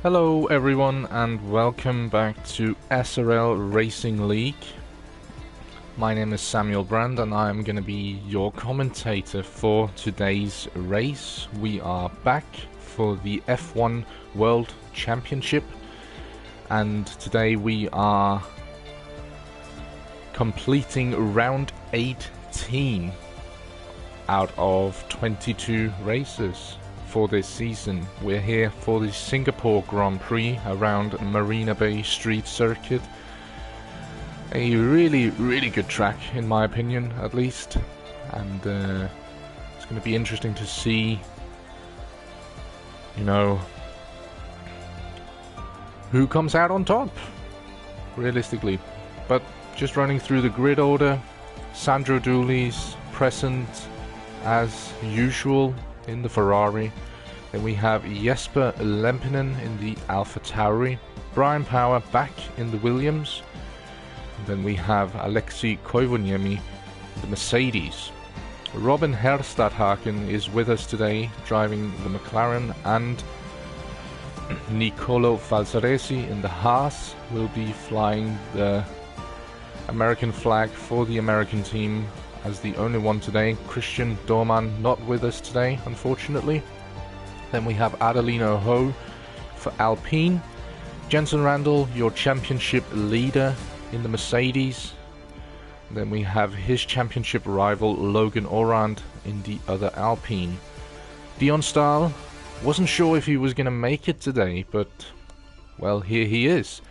Hello everyone and welcome back to SRL Racing League. My name is Samuel Brandt and I am going to be your commentator for today's race. We are back for the F1 World Championship and today we are completing round 18 out of 22 races. For this season. We're here for the Singapore Grand Prix around Marina Bay Street Circuit. A really good track in my opinion, at least, and it's going to be interesting to see, you know, who comes out on top, realistically. But just running through the grid order, Sandro Dooley's present as usual in the Ferrari. Then we have Jesper Lempinen in the Alpha Tauri, Brian Power back in the Williams, and then we have Alexei Koivuniemi in the Mercedes. Robin Herstadhagen is with us today driving the McLaren, and Nicolo Falzaresi in the Haas will be flying the American flag for the American team as the only one today. Christian Dorman not with us today, unfortunately. Then we have Adelino Ho for Alpine. Jenson Randall, your championship leader in the Mercedes. And then we have his championship rival Logan Orand in the other Alpine. Dion Stahl, wasn't sure if he was going to make it today, but well, here he is.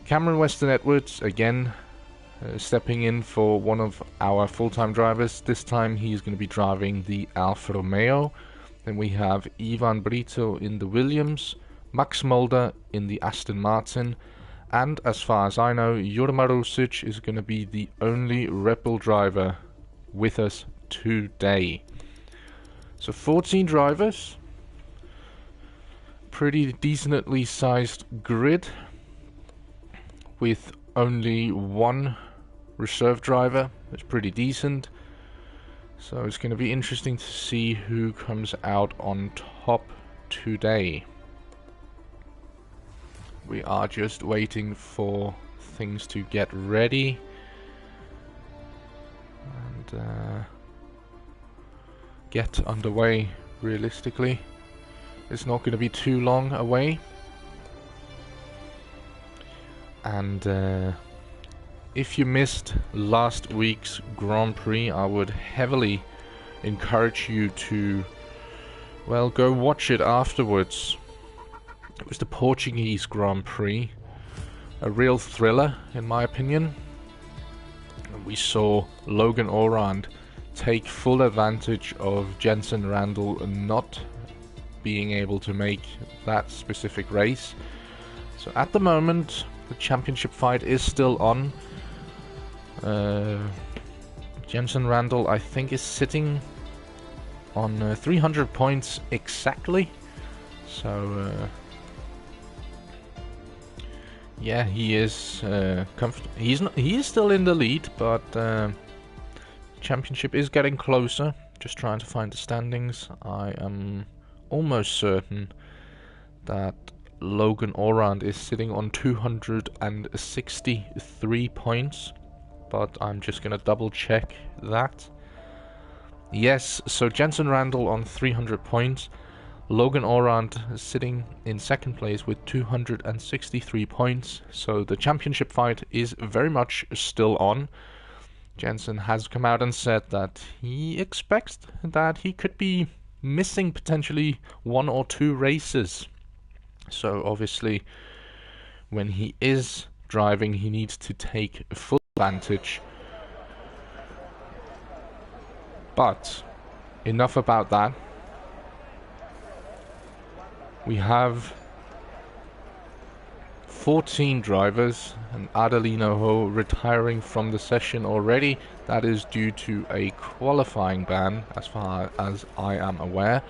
Cameron Weston Edwards again stepping in for one of our full-time drivers. This time he's going to be driving the Alfa Romeo. Then we have Ivan Brito in the Williams, Max Mulder in the Aston Martin, and as far as I know, Jurma Rusic is going to be the only Red Bull driver with us today. So 14 drivers, pretty decently sized grid with only one reserve driver. That's pretty decent. So it's going to be interesting to see who comes out on top today. We are just waiting for things to get ready. And get underway realistically. It's not going to be too long away. And if you missed last week's Grand Prix, I would heavily encourage you to, well, go watch it afterwards. It was the Portuguese Grand Prix, a real thriller in my opinion. And we saw Logan Orand take full advantage of Jenson Randall not being able to make that specific race. So at the moment, the championship fight is still on. Jenson Randall, I think, is sitting on 300 points exactly. So, yeah, he is he is still in the lead, but championship is getting closer. Just trying to find the standings. I am almost certain that Logan Orand is sitting on 263 points, but I'm just gonna double check that. Yes, so Jenson Randall on 300 points, Logan Orand sitting in second place with 263 points, so the championship fight is very much still on. Jenson has come out and said that he expects that he could be missing potentially 1 or 2 races. So obviously, when he is driving, he needs to take full advantage. But enough about that. We have 14 drivers, and Adelino Ho retiring from the session already. That is due to a qualifying ban, as far as I am aware.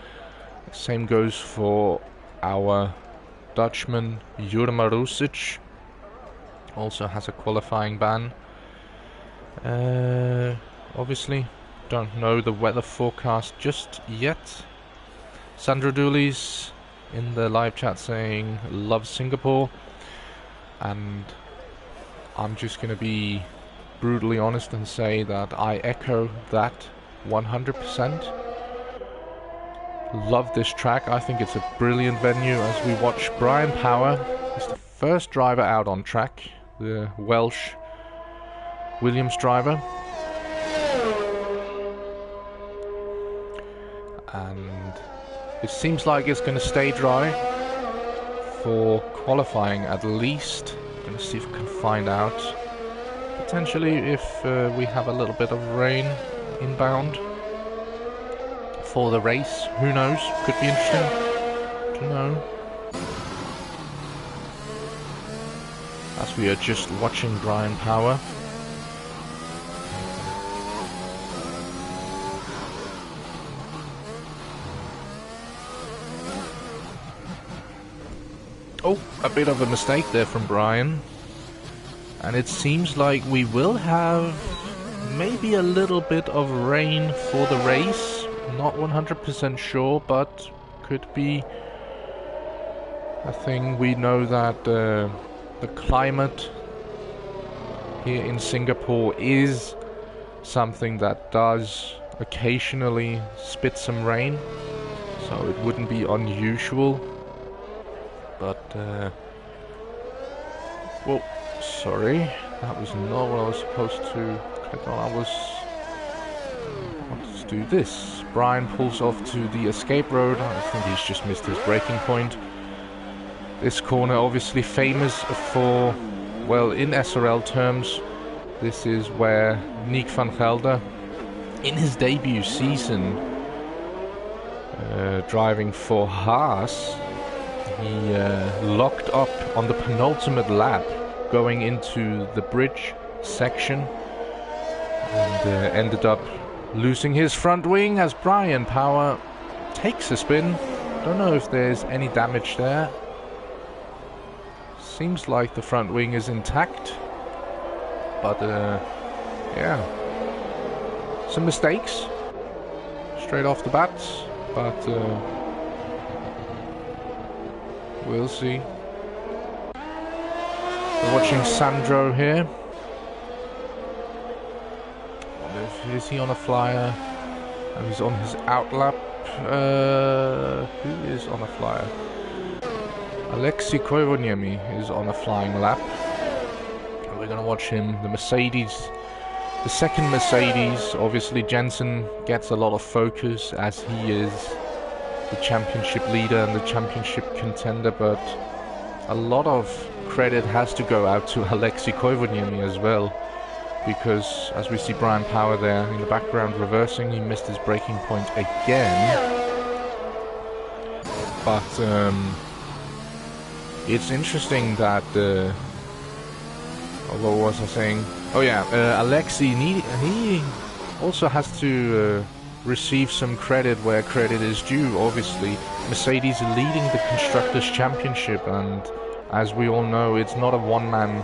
Same goes for our Dutchman Jurma Rusic, also has a qualifying ban. Obviously, don't know the weather forecast just yet. Sandro Dooley's in the live chat saying love Singapore, and I'm just going to be brutally honest and say that I echo that 100%. Love this track. I think it's a brilliant venue as we watch Brian Power. He's the first driver out on track, the Welsh Williams driver. And it seems like it's going to stay dry for qualifying at least. I'm going to see if I can find out. Potentially if we have a little bit of rain inbound for the race. Who knows? Could be interesting to know. As we are just watching Brian Power. Oh, a bit of a mistake there from Brian. And it seems like we will have maybe a little bit of rain for the race. Not 100% sure, but could be a thing. We know that the climate here in Singapore is something that does occasionally spit some rain. So it wouldn't be unusual. But, whoa, sorry, that was not what I was supposed to click on. I wanted to do this. Brian pulls off to the escape road. I think he's just missed his braking point. This corner obviously famous for, well, in SRL terms, this is where Nick van Gelder, in his debut season, driving for Haas, he locked up on the penultimate lap going into the bridge section and ended up losing his front wing as Brian Power takes a spin. Don't know if there's any damage there. Seems like the front wing is intact, but yeah, some mistakes straight off the bat, but we'll see. We're watching Sandro here. Is he on a flyer? And he's on his outlap. Who is on a flyer? Alexei Koivoniemi is on a flying lap. We're going to watch him. The Mercedes, the second Mercedes. Obviously Jensen gets a lot of focus as he is the championship leader and the championship contender, but a lot of credit has to go out to Alexei Koivoniemi as well, because as we see Brian Power there in the background reversing, he missed his braking point again. But it's interesting that what was I saying? Oh yeah, Alexei, he also has to receive some credit where credit is due. Obviously, Mercedes leading the Constructors' Championship, and as we all know, it's not a one-man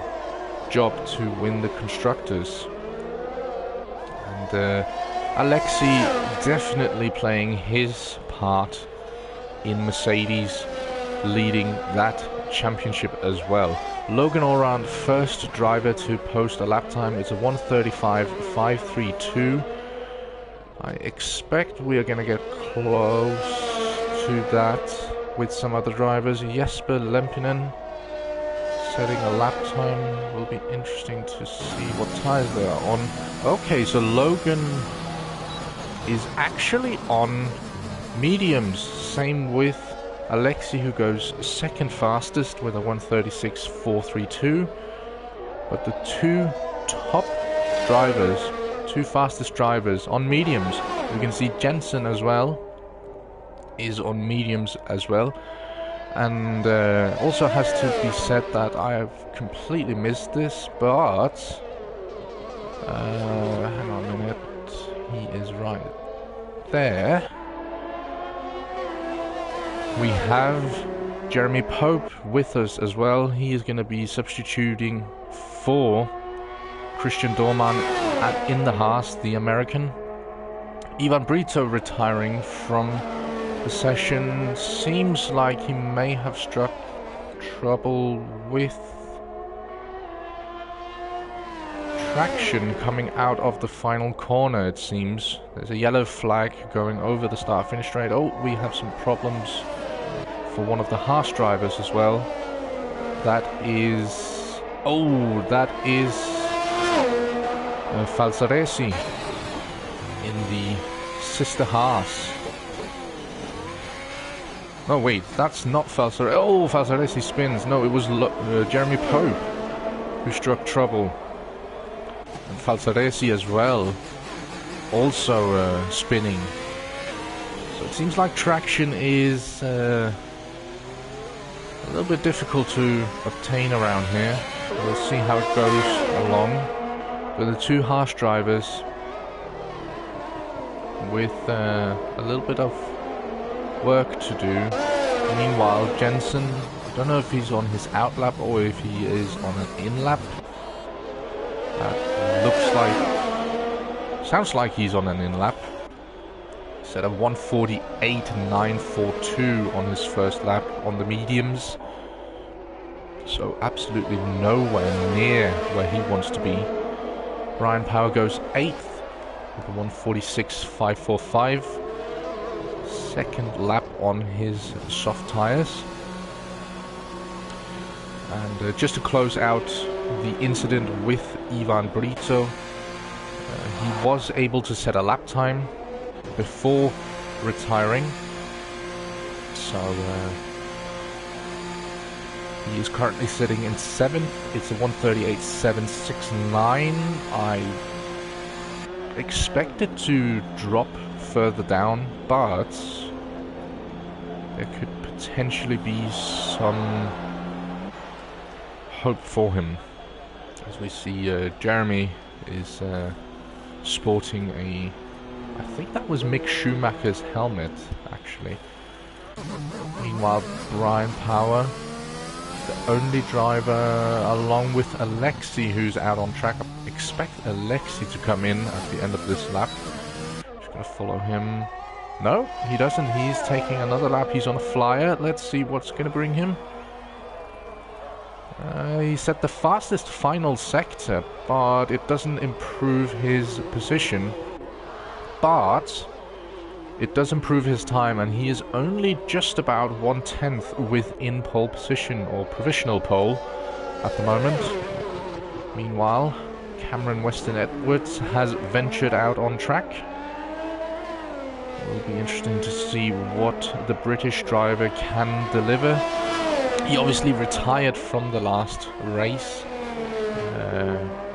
job to win the Constructors. And Alexei definitely playing his part in Mercedes leading that championship as well. Logan Orant, first driver to post a lap time. It's a 1:35.532. I expect we are going to get close to that with some other drivers. Jesper Lempinen setting a lap time. Will be interesting to see what tires they are on. Okay, so Logan is actually on mediums. Same with Alexei, who goes second fastest with a 1:36.432. But the two top drivers, two fastest drivers on mediums. We can see Jensen as well is on mediums as well. And also has to be said that I have completely missed this, but hang on a minute, he is right there. We have Jeremy Pope with us as well. He is going to be substituting for Christian Dorman in the Haas, the American. Ivan Brito retiring from the session. Seems like he may have struck trouble with traction coming out of the final corner, it seems. There's a yellow flag going over the start-finish straight. Oh, we have some problems for one of the Haas drivers as well. That is... oh, that is Falsaresi in the sister Haas. No, wait, that's not Falsaresi. Oh, Falsaresi spins. No, it was Jeremy Pope who struck trouble. And Falsaresi as well, also spinning. So it seems like traction is a little bit difficult to obtain around here. We'll see how it goes along. But the two Haas drivers with a little bit of work to do. Meanwhile, Jensen, I don't know if he's on his out lap or if he is on an in lap. That looks like, sounds like he's on an in lap. Set of 1:48.942 on his first lap on the mediums. So absolutely nowhere near where he wants to be. Brian Power goes 8th with a 1:46.545. Second lap on his soft tires. And just to close out the incident with Ivan Brito, he was able to set a lap time before retiring. So he is currently sitting in 7th. It's a 1:38.769. I expect it to drop further down, but there could potentially be some hope for him. As we see, Jeremy is sporting a, I think that was Mick Schumacher's helmet, actually. Meanwhile, Brian Power, the only driver, along with Alexi, who's out on track. I expect Alexi to come in at the end of this lap. Just gonna follow him. No, he doesn't. He's taking another lap. He's on a flyer. Let's see what's gonna bring him. He set the fastest final sector, but it doesn't improve his position. But it does improve his time, and he is only just about 1/10 within pole position, or provisional pole, at the moment. Meanwhile, Cameron Weston Edwards has ventured out on track. It will be interesting to see what the British driver can deliver. He obviously retired from the last race.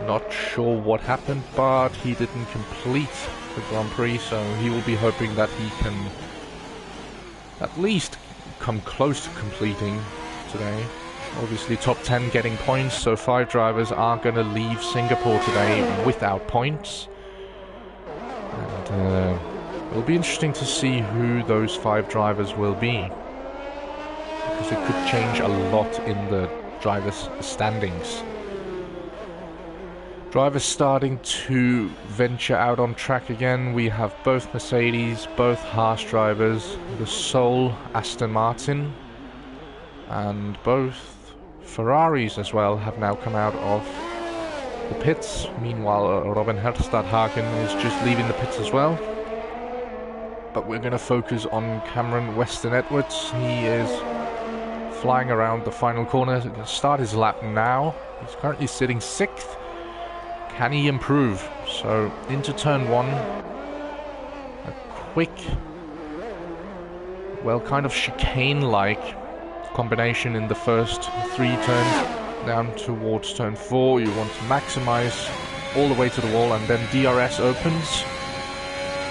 Not sure what happened, but he didn't complete the Grand Prix, so he will be hoping that he can at least come close to completing today. Obviously top 10 getting points, so 5 drivers are going to leave Singapore today without points. And it'll be interesting to see who those 5 drivers will be, because it could change a lot in the drivers' standings. Drivers starting to venture out on track again. We have both Mercedes, both Haas drivers, the sole Aston Martin, and both Ferraris as well have now come out of the pits. Meanwhile, Robin Herstadhagen is just leaving the pits as well. But we're going to focus on Cameron Weston Edwards. He is flying around the final corner. He's going to start his lap now. He's currently sitting 6th. Can he improve? So into turn 1, a quick, well, kind of chicane-like combination in the first 3 turns. Down towards turn 4, you want to maximize all the way to the wall, and then DRS opens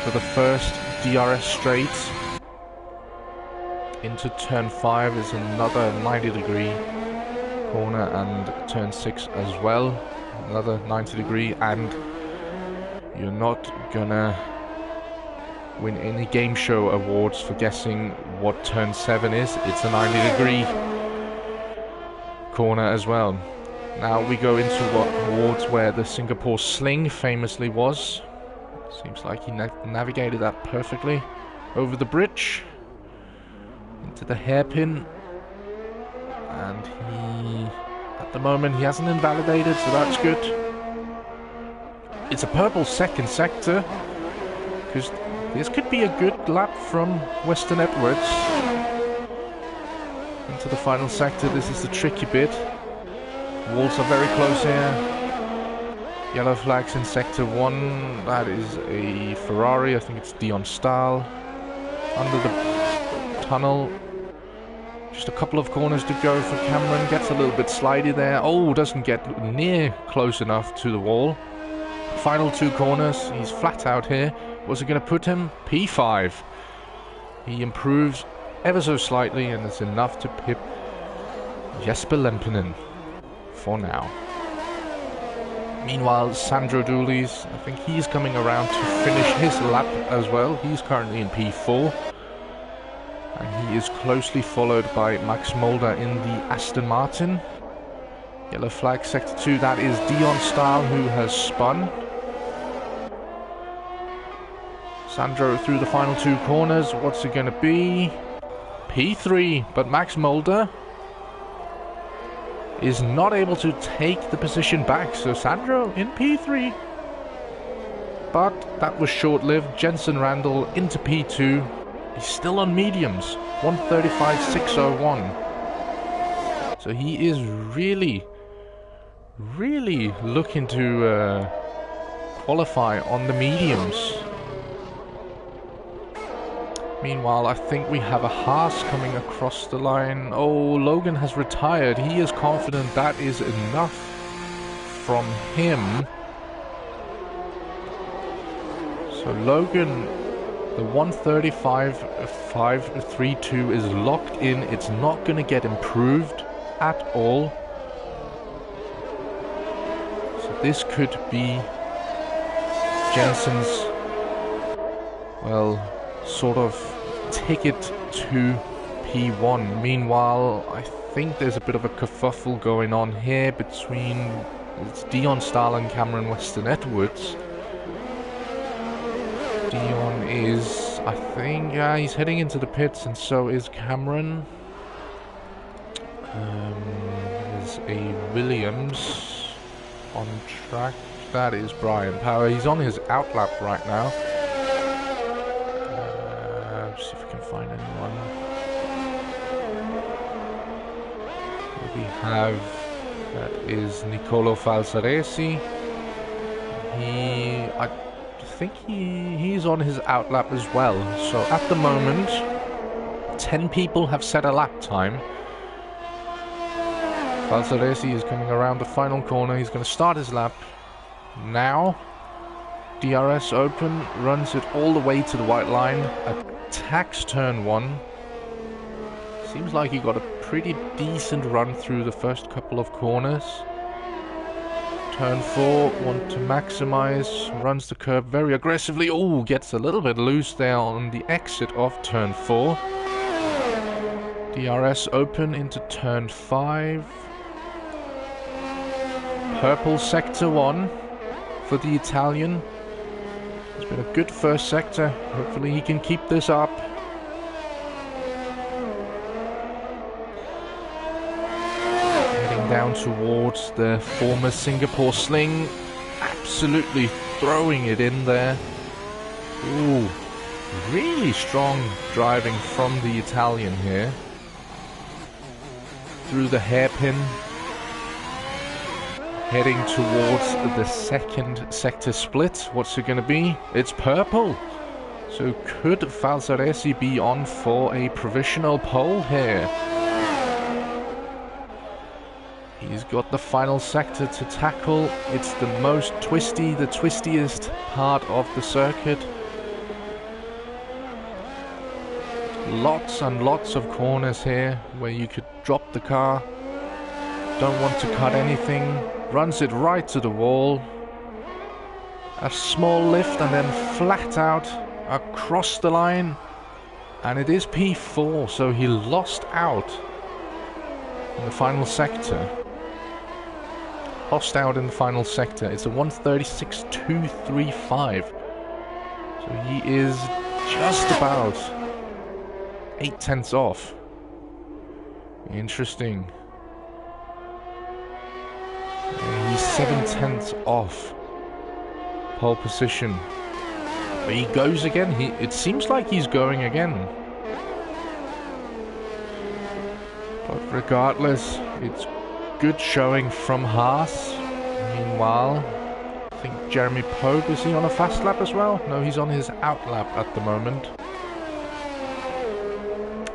for the first DRS straight. Into turn 5 is another 90-degree corner, and turn 6 as well. Another 90-degree, and you're not gonna win any game show awards for guessing what turn 7 is. It's a 90-degree corner as well. Now we go into towards where the Singapore Sling famously was. Seems like he navigated that perfectly over the bridge. to the hairpin. And at the moment, he hasn't invalidated, so that's good. It's a purple second sector, because this could be a good lap from Western Edwards. Into the final sector, this is the tricky bit. Walls are very close here. Yellow flags in sector 1, that is a Ferrari, I think it's Dion Stahl. Under the tunnel. Just a couple of corners to go for Cameron. Gets a little bit slidey there. Oh, doesn't get near close enough to the wall. Final 2 corners. He's flat out here. What's it going to put him? P5. He improves ever so slightly, and it's enough to pip Jesper Lempinen for now. Meanwhile, Sandro Dooley's, I think he's coming around to finish his lap as well. He's currently in P4. And he is closely followed by Max Mulder in the Aston Martin. Yellow flag, sector 2, that is Dion Stahl who has spun. Sandro through the final 2 corners, what's it going to be? P3, but Max Mulder is not able to take the position back, so Sandro in P3. But that was short-lived. Jensen Randall into P2. He's still on mediums, 1:35.601. So he is really looking to qualify on the mediums. Meanwhile, I think we have a Haas coming across the line. Oh, Logan has retired. He is confident that is enough from him. So Logan, the 1:35.532 is locked in. It's not going to get improved at all. So this could be Jensen's, well, sort of ticket to P1. Meanwhile, I think there's a bit of a kerfuffle going on here between Dion Stahl and Cameron Weston Edwards. Dion is, I think, yeah, he's heading into the pits, and so is Cameron. There's a Williams on track. That is Brian Power. He's on his outlap right now. See if we can find anyone. We have, that is Nicolo Falsaresi. I think he's on his outlap as well. So at the moment, 10 people have set a lap time. Falsaresi is coming around the final corner. He's going to start his lap now. DRS open, runs it all the way to the white line, attacks turn 1. Seems like he got a pretty decent run through the first couple of corners. Turn 4, want to maximize, runs the curb very aggressively. Oh, gets a little bit loose there on the exit of turn 4. DRS open into turn 5. Purple sector 1 for the Italian. It's been a good first sector. Hopefully he can keep this up. Heading down towards the former Singapore sling. Absolutely throwing it in there. Ooh, really strong driving from the Italian here. Through the hairpin. Heading towards the second sector split. What's it going to be? It's purple. So could Falsaresi be on for a provisional pole here? He's got the final sector to tackle. It's the most twisty, the twistiest part of the circuit. Lots and lots of corners here where you could drop the car. Don't want to cut anything. Runs it right to the wall. A small lift and then flat out across the line. And it is P4, so he lost out in the final sector. Lost out in the final sector. It's a 1:36.235. So he is just about 8 tenths off Interesting. He's 7/10 off pole position. But he goes again. It seems like he's going again. But regardless, it's good showing from Haas. Meanwhile, I think Jeremy Pope, is he on a fast lap as well? No, he's on his out lap at the moment.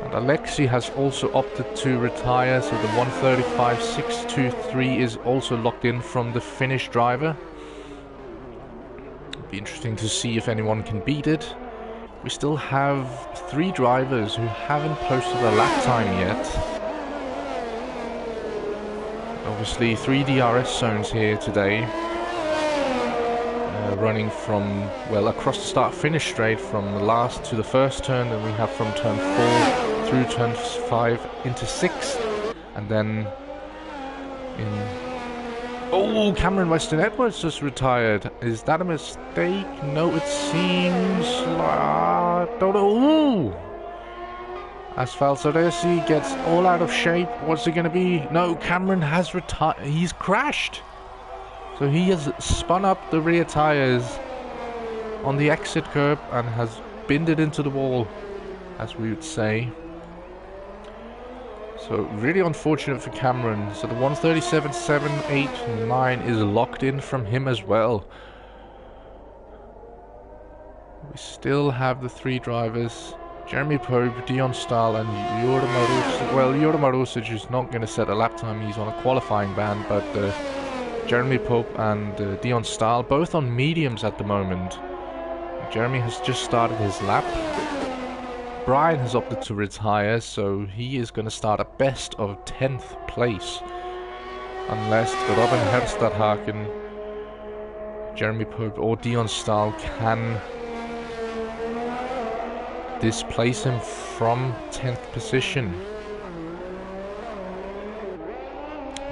And Alexei has also opted to retire, so the 1:35.623 is also locked in from the Finnish driver. It'll be interesting to see if anyone can beat it. We still have 3 drivers who haven't posted a lap time yet. Obviously 3 DRS zones here today, running from, well, across the start-finish straight from the last to the first turn, then we have from turn 4 through turn 5 into 6, and then in... Oh, Cameron Weston Edwards just retired. Is that a mistake? No, it seems like... don't know. Ooh! Asphalt Sodesi gets all out of shape. What's it going to be? No, Cameron has retired. He's crashed. So he has spun up the rear tires on the exit curb and has binned it into the wall, as we would say. So really unfortunate for Cameron. So the 1:37.789 is locked in from him as well. We still have the 3 drivers. Jeremy Pope, Dion Stahl and Jure Marusic. Well, Jure Marusic is not going to set a lap time. He's on a qualifying ban, but Jeremy Pope and Dion Stahl, both on mediums at the moment. Jeremy has just started his lap. Brian has opted to retire, so he is going to start at best of 10th place. Unless Robin Herstadhagen, Jeremy Pope or Dion Stahl can displace him from 10th position.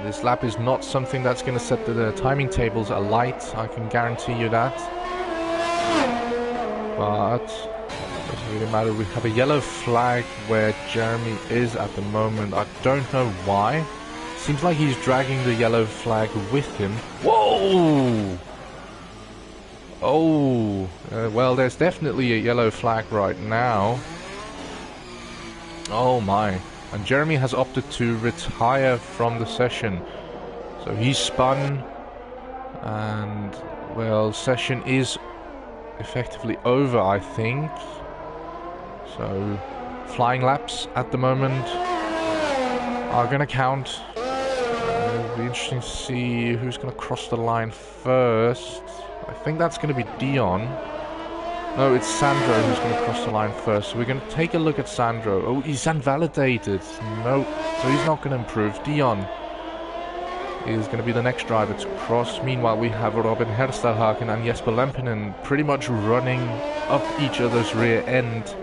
This lap is not something that's going to set the timing tables alight, I can guarantee you that. But it doesn't really matter. We have a yellow flag where Jeremy is at the moment. I don't know why. Seems like he's dragging the yellow flag with him. Whoa! Oh, well, there's definitely a yellow flag right now. Oh my. And Jeremy has opted to retire from the session. So he's spun. And, well, session is effectively over, I think. So, flying laps at the moment are going to count. It'll be interesting to see who's going to cross the line first. I think that's going to be Dion. No, it's Sandro who's going to cross the line first. So we're going to take a look at Sandro. Oh, he's unvalidated. No, so he's not going to improve. Dion is going to be the next driver to cross. Meanwhile, we have Robin Herstadhagen and Jesper Lempinen pretty much running up each other's rear end.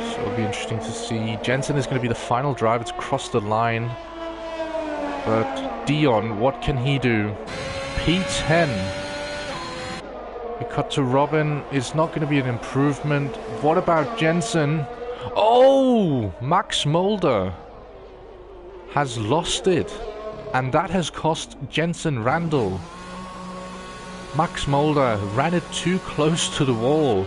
So it'll be interesting to see. Jensen is going to be the final driver to cross the line. But Dion, what can he do? P10. We cut to Robin. It's not going to be an improvement. What about Jensen? Oh! Max Mulder has lost it. And that has cost Jensen Randall. Max Mulder ran it too close to the wall.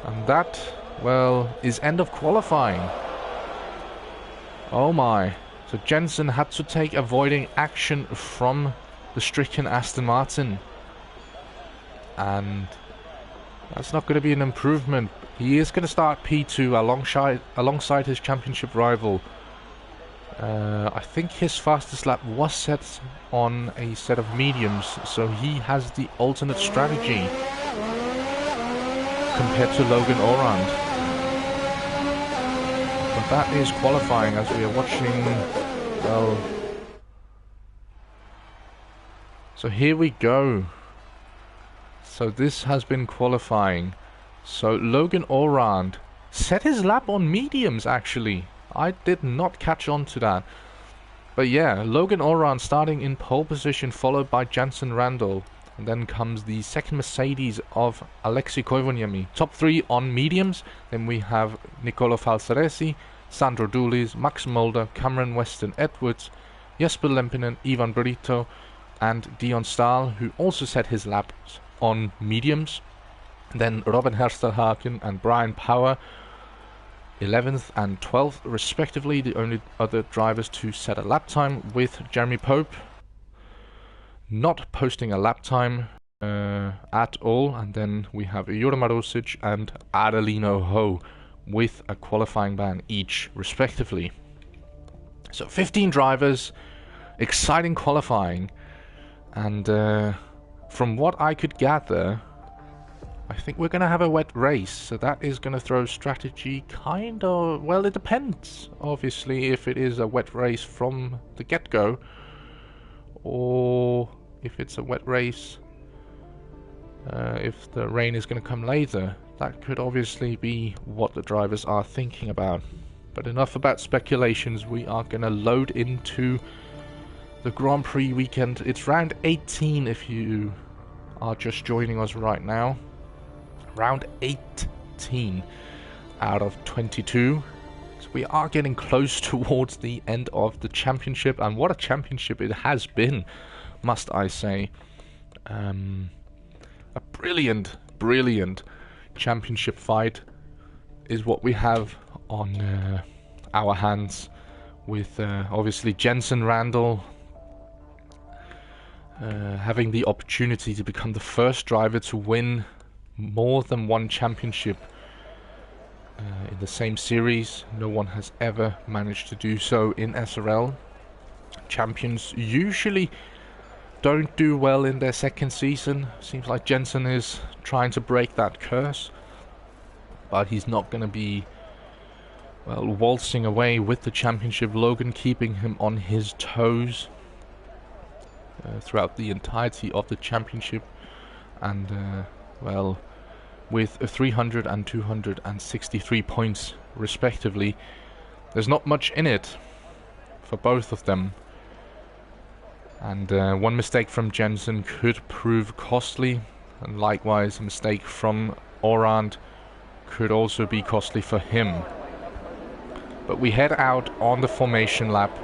And that, well, is end of qualifying. Oh my. So Jensen had to take avoiding action from the stricken Aston Martin. And that's not going to be an improvement. He is going to start P2 alongside his championship rival. I think his fastest lap was set on a set of mediums, so he has the alternate strategy compared to Logan Orand. But that is qualifying as we are watching, well... So here we go. So this has been qualifying. So Logan Orand set his lap on mediums actually. I did not catch on to that. But yeah, Logan Orand starting in pole position, followed by Jensen Randall. And then comes the second Mercedes of Alexei Koivuniemi. Top 3 on mediums. Then we have Nicolo Falsaresi, Sandro Dulis, Max Mulder, Cameron Weston Edwards, Jesper Lempinen, Ivan Brito, and Dion Stahl, who also set his laps on mediums. Then Robin Hersterhagen and Brian Power, 11th and 12th respectively, the only other drivers to set a lap time, with Jeremy Pope not posting a lap time at all. And then we have Jure Marusic and Adelino Ho with a qualifying ban each respectively. So 15 drivers, exciting qualifying, and from what I could gather, I think we're going to have a wet race, so that is going to throw strategy kind of... well, it depends, obviously, if it is a wet race from the get-go, or if it's a wet race, if the rain is going to come later. That could obviously be what the drivers are thinking about. But enough about speculations, we are going to load into the Grand Prix weekend. It's round 18 if you are just joining us right now. Round 18 out of 22. So we are getting close towards the end of the championship, and what a championship it has been, must I say. A brilliant championship fight is what we have on our hands, with obviously Jensen Randall having the opportunity to become the first driver to win more than one championship in the same series. No one has ever managed to do so in SRL. Champions usually don't do well in their second season. Seems like Jensen is trying to break that curse, but he's not going to be, well, waltzing away with the championship. Logan keeping him on his toes throughout the entirety of the championship, and well, with 300 and 263 points respectively, there's not much in it for both of them. And one mistake from Jensen could prove costly, and likewise a mistake from Orand could also be costly for him. But we head out on the formation lap,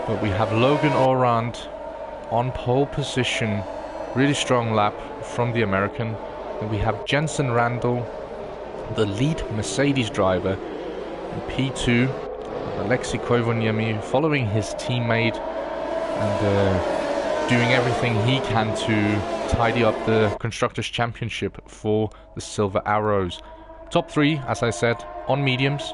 but we have Logan Orand on pole position. Really strong lap from the American. And we have Jensen Randall, the lead Mercedes driver, in P2, Alexei Koivuniemi following his teammate and doing everything he can to tidy up the Constructors' Championship for the Silver Arrows. Top 3, as I said, on mediums.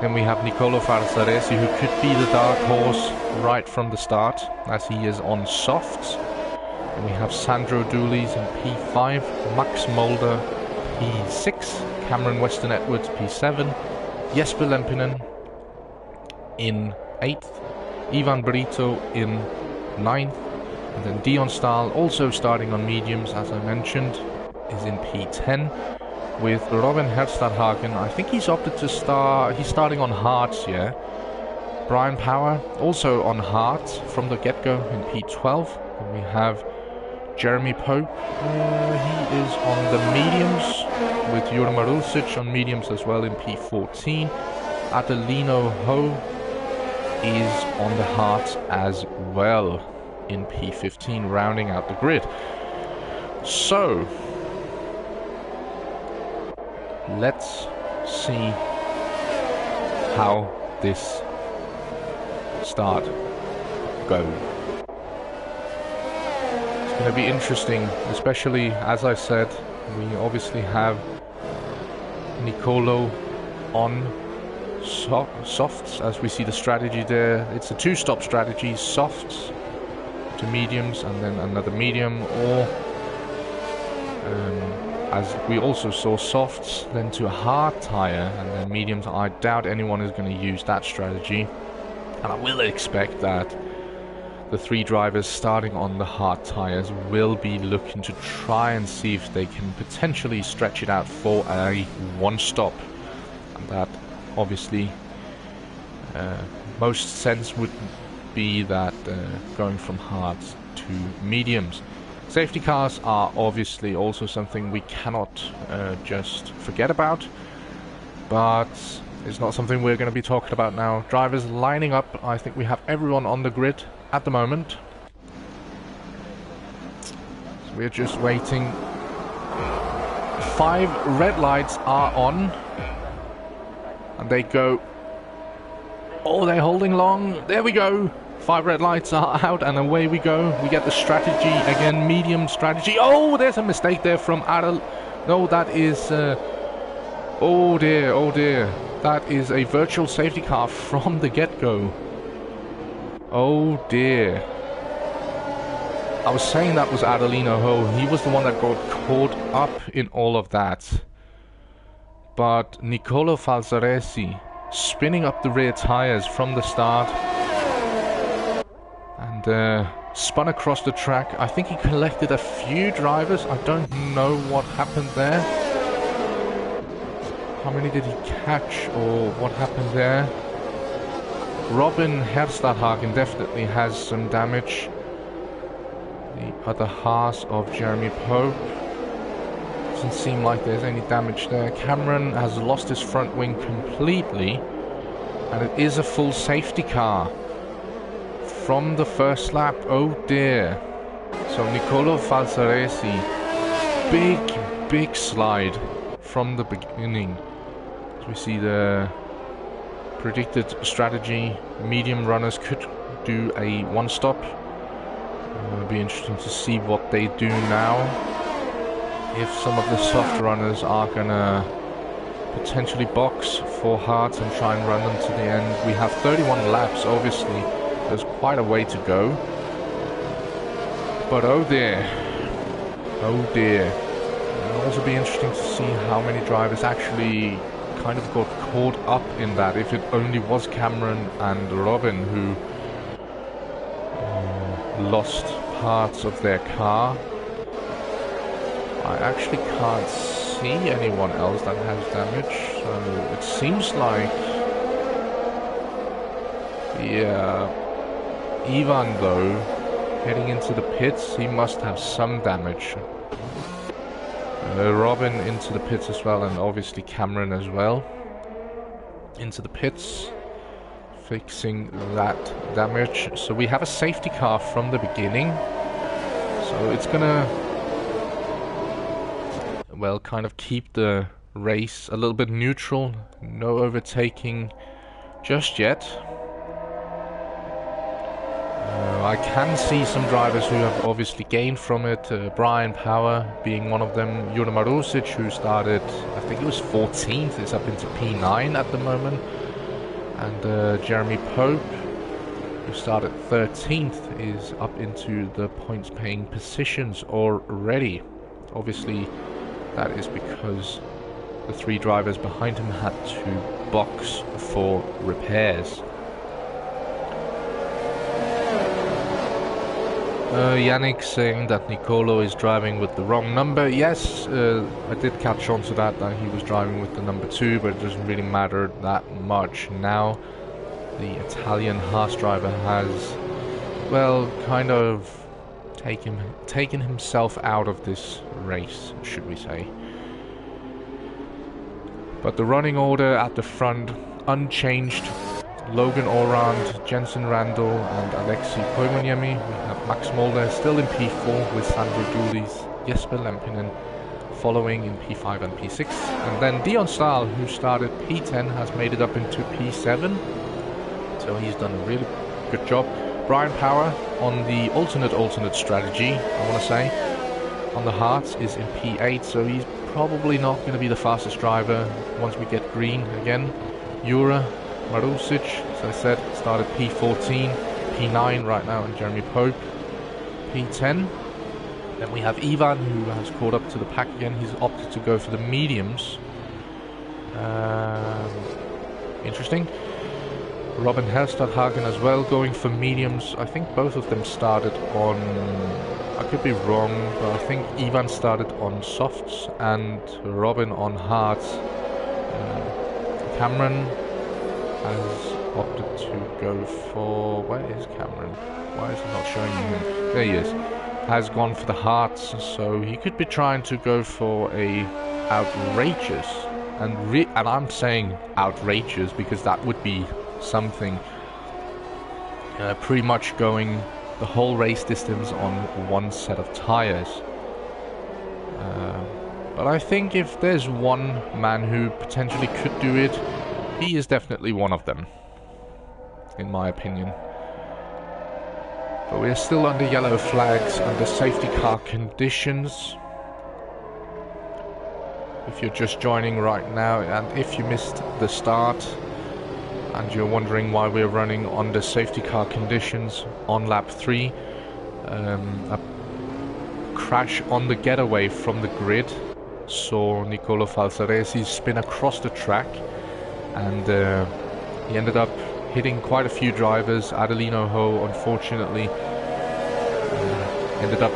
Then we have Nicolo Farsaresi, who could be the dark horse right from the start, as he is on softs. And we have Sandro Dulis in P5, Max Mulder P6, Cameron Weston Edwards P7, Jesper Lempinen in 8th, Ivan Brito in 9th, and then Dion Stahl, also starting on mediums as I mentioned, is in P10, with Robin Herstadhagen. I think he's opted to start, he's starting on hards, yeah. Brian Power, also on hards from the get-go in P12. And we have Jeremy Pope, he is on the mediums, with Jure Marusic on mediums as well in P14. Adelino Ho is on the hards as well in P15, rounding out the grid. So, let's see how this start goes. It's going to be interesting, especially, as I said, we obviously have Nicolo on softs, as we see the strategy there. It's a two-stop strategy, softs to mediums and then another medium, or as we also saw, softs then to a hard tire and then mediums. I doubt anyone is going to use that strategy, and I will expect that the three drivers starting on the hard tires will be looking to try and see if they can potentially stretch it out for a one-stop, and that obviously most sense would be that going from hards to mediums. Safety cars are obviously also something we cannot just forget about, but it's not something we're going to be talking about now. Drivers lining up. I think we have everyone on the grid at the moment. So we're just waiting. 5 red lights are on. And they go... Oh, they're holding long. There we go. 5 red lights are out and away we go. We get the strategy again, medium strategy. Oh, there's a mistake there from Adel. No, that is... oh dear, oh dear. That is a virtual safety car from the get-go. Oh dear. I was saying that was Adelino Ho. He was the one that got caught up in all of that. But Nicolo Falzaresi spinning up the rear tires from the start. And spun across the track. I think he collected a few drivers. I don't know what happened there. How many did he catch or what happened there? Robin Herstadhagen definitely has some damage. The other half of Jeremy Pope. Doesn't seem like there's any damage there. Cameron has lost his front wing completely. And it is a full safety car. From the first lap, oh dear. So Nicolo Falzaresi, big slide from the beginning. We see the predicted strategy. Medium runners could do a one-stop. It'll be interesting to see what they do now. If some of the soft runners are gonna potentially box for hards and try and run them to the end. We have 31 laps, obviously. There's quite a way to go. But oh dear. Oh dear. It'll also be interesting to see how many drivers actually kind of got caught up in that. If it only was Cameron and Robin who lost parts of their car. I actually can't see anyone else that has damage. So it seems like... yeah... Ivan, though, heading into the pits, he must have some damage. Robin into the pits as well, and obviously Cameron as well. Into the pits, fixing that damage. So we have a safety car from the beginning. So it's gonna, well, kind of keep the race a little bit neutral. No overtaking just yet. I can see some drivers who have obviously gained from it. Brian Power being one of them. Jure Marusic, who started, I think it was 14th, is up into P9 at the moment. And Jeremy Pope, who started 13th, is up into the points paying positions already. Obviously, that is because the 3 drivers behind him had to box for repairs. Yannick saying that Nicolo is driving with the wrong number. Yes, I did catch on to that he was driving with the number 2, but it doesn't really matter that much now. The Italian Haas driver has, well, kind of taken himself out of this race, should we say. But the running order at the front, unchanged. Logan Orand, Jensen Randall and Alexei Koivuniemi. We have Max Molder still in P4 with Sandro Julis, Jesper Lempinen following in P5 and P6. And then Dion Stahl, who started P10, has made it up into P7. So he's done a really good job. Brian Power on the alternate strategy, I want to say. On the Hearts is in P8, so he's probably not going to be the fastest driver once we get green again. Jure Marusic, as I said, started P14, P9 right now, and Jeremy Pope, P10. Then we have Ivan, who has caught up to the pack again. He's opted to go for the mediums. Interesting. Robin Herstadhagen as well, going for mediums. I think both of them started on... I could be wrong, but I think Ivan started on softs and Robin on hards. Cameron has opted to go for... Where is Cameron? Why is it not showing him? There he is. has gone for the hearts, so he could be trying to go for a outrageous, and I'm saying outrageous because that would be something, pretty much going the whole race distance on one set of tires. But I think if there's one man who potentially could do it, he is definitely one of them, in my opinion. But we're still under yellow flags, under safety car conditions. If you're just joining right now, and if you missed the start, and you're wondering why we're running under safety car conditions on lap 3, a crash on the getaway from the grid saw Nicolo Falsaresi spin across the track, and he ended up hitting quite a few drivers. Adelino Ho, unfortunately, ended up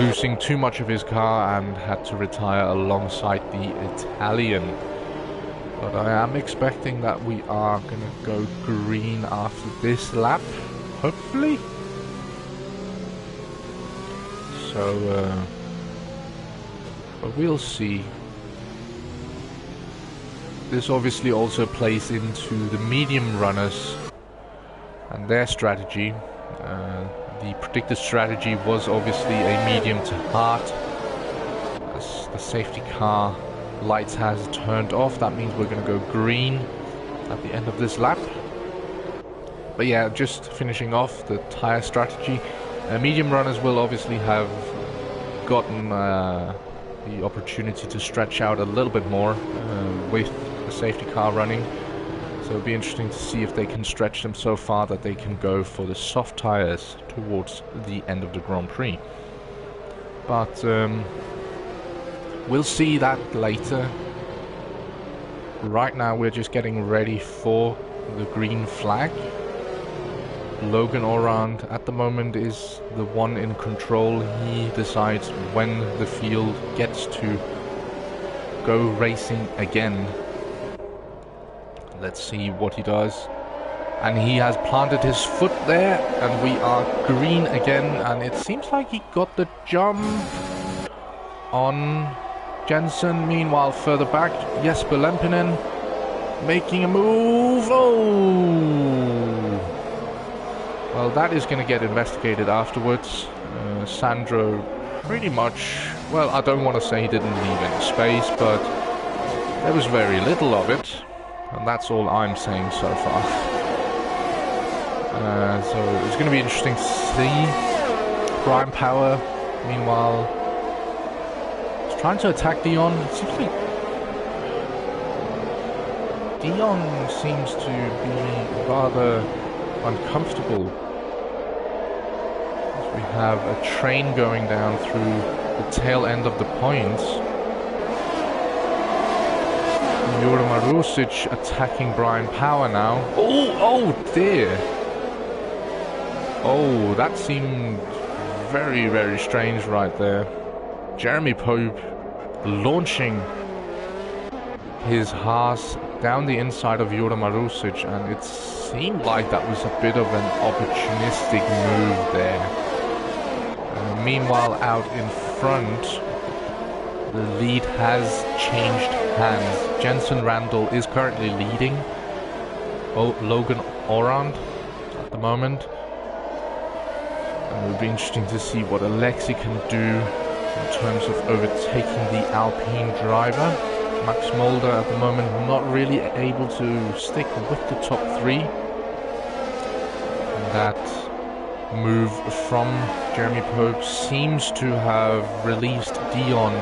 losing too much of his car and had to retire alongside the Italian. But I am expecting that we are going to go green after this lap, hopefully. So, but we'll see. This obviously also plays into the medium runners and their strategy. The predicted strategy was obviously a medium to hard. As the safety car lights has turned off, that means we're going to go green at the end of this lap. But yeah, just finishing off the tire strategy. Medium runners will obviously have gotten the opportunity to stretch out a little bit more with the safety car running. So it'll be interesting to see if they can stretch them so far that they can go for the soft tires towards the end of the Grand Prix. But we'll see that later. Right now we're just getting ready for the green flag. Logan Orand at the moment is the one in control. He decides when the field gets to go racing again. Let's see what he does. And he has planted his foot there, and we are green again, and it seems like he got the jump on Jensen. Meanwhile, further back, Jesper Lempinen making a move. Oh! Well, that is going to get investigated afterwards. Sandro pretty much, well, I don't want to say he didn't leave any space, but there was very little of it. And that's all I'm saying so far. So it's going to be interesting to see. Brian Power, meanwhile, is trying to attack Dion. It seems like Dion seems to be rather uncomfortable. As we have a train going down through the tail end of the points. Jure Marusic attacking Brian Power now. Oh dear. Oh, that seemed very, very strange right there. Jeremy Pope launching his Haas down the inside of Jure Marusic, and it seemed like that was a bit of an opportunistic move there. Meanwhile, out in front, the lead has changed hands. Jensen Randall is currently leading Logan Orand at the moment. And it will be interesting to see what Alexi can do in terms of overtaking the Alpine driver. Max Mulder at the moment not really able to stick with the top three. And that move from Jeremy Pope seems to have released Dion,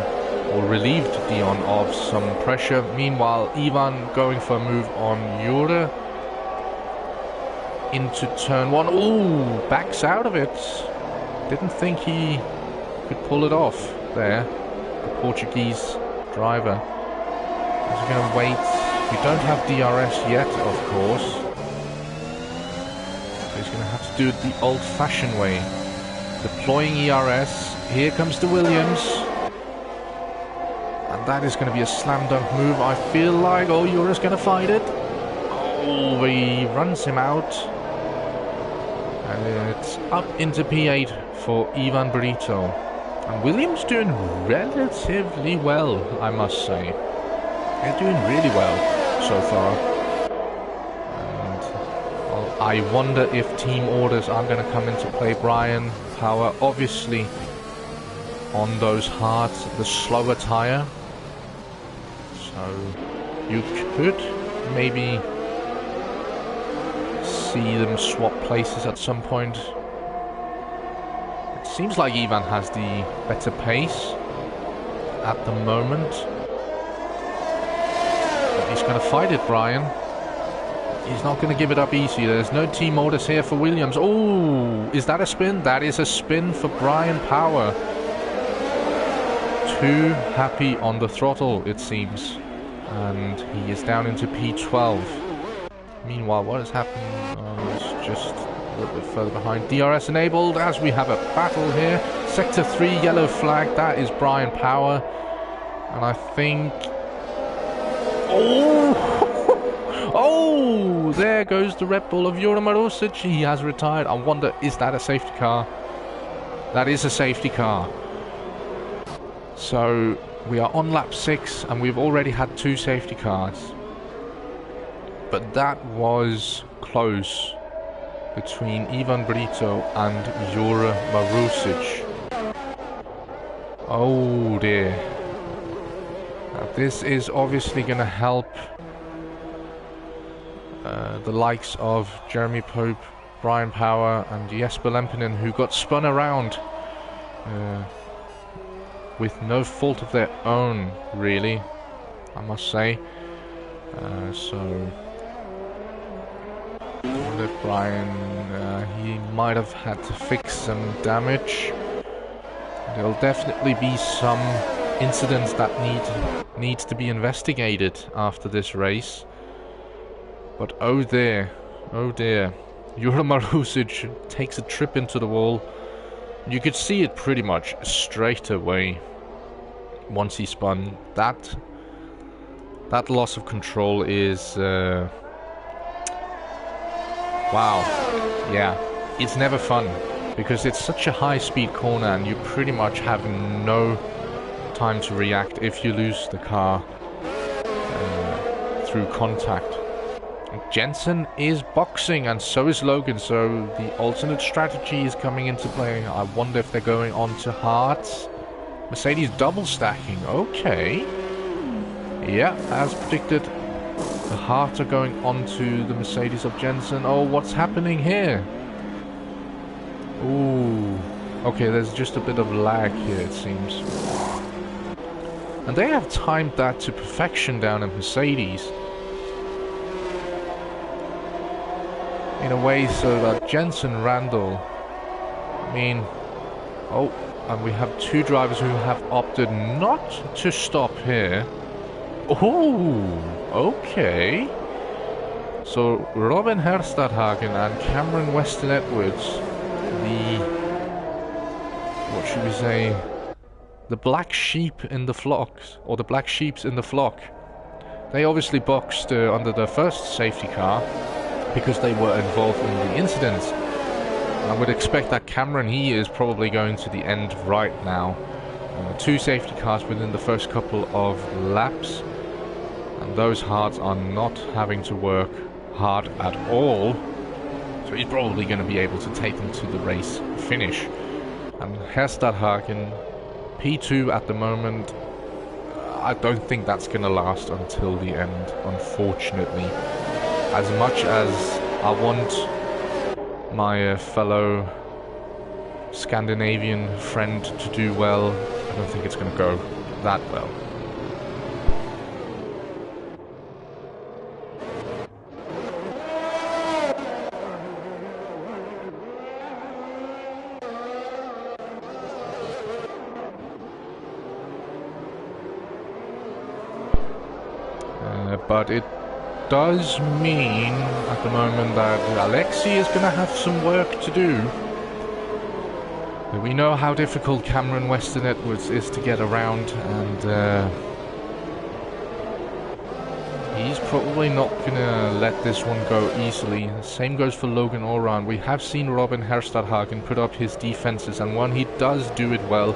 or relieved Dion of some pressure. Meanwhile, Ivan going for a move on Jure into turn one. Ooh, backs out of it. Didn't think he could pull it off there, the Portuguese driver. He's going to wait. We don't have DRS yet, of course. So he's going to have to do it the old-fashioned way. Deploying ERS. Here comes the Williams. And that is going to be a slam-dunk move, I feel like. Oh, Jure's going to fight it. Oh, he runs him out. It's up into P8 for Ivan Brito. And Williams doing relatively well, I must say. They're doing really well so far. And well, I wonder if team orders are going to come into play. Brian Power, obviously, on those hards, the slower tire. So you could maybe see them swap places at some point. It seems like Ivan has the better pace at the moment. But he's going to fight it, Brian. He's not going to give it up easy. There's no team orders here for Williams. Oh, is that a spin? That is a spin for Brian Power. Too happy on the throttle, it seems. And he is down into P12. Meanwhile, what is happening? It's just a little bit further behind. DRS enabled as we have a battle here. Sector 3 yellow flag. That is Brian Power. And I think... Oh! Oh! There goes the Red Bull of Jure Marusic. He has retired. I wonder, is that a safety car? That is a safety car. So we are on lap 6 and we've already had 2 safety cars. But that was close between Ivan Brito and Jure Marusic. Oh dear. Now this is obviously going to help the likes of Jeremy Pope, Brian Power and Jesper Lempinen, who got spun around with no fault of their own, really, I must say. So I wonder if Brian, he might have had to fix some damage. There'll definitely be some incidents that needs to be investigated after this race. But oh dear, Jure Marusic takes a trip into the wall. You could see it pretty much straight away once he spun. That loss of control is wow. Yeah, it's never fun because it's such a high speed corner and you pretty much have no time to react if you lose the car through contact. Jensen is boxing and so is Logan, so the alternate strategy is coming into play. I wonder if they're going on to hards. Mercedes double stacking, okay. Yeah, as predicted, the hards are going on to the Mercedes of Jensen. Oh, what's happening here? Ooh, okay, there's just a bit of lag here, it seems. And they have timed that to perfection down at Mercedes. In a way so that Jensen Randall, I mean, oh, and we have 2 drivers who have opted not to stop here. Oh, okay. So Robin Herstadhagen and Cameron Weston Edwards, what should we say, the black sheep in the flock, or the black sheeps in the flock. They obviously boxed under the first safety car, because they were involved in the incidents. I would expect that Cameron, he is probably going to the end right now. 2 safety cars within the first couple of laps. And those hards are not having to work hard at all. So he's probably going to be able to take them to the race finish. And Herstadhagen, P2 at the moment. I don't think that's going to last until the end, unfortunately. As much as I want my fellow Scandinavian friend to do well, I don't think it's going to go that well. But it does mean at the moment that Alexi is going to have some work to do. We know how difficult Cameron Weston Edwards is to get around, and He's probably not gonna let this one go easily. Same goes for Logan Oran. We have seen Robin Herstadhagen put up his defenses, and when he does do it well,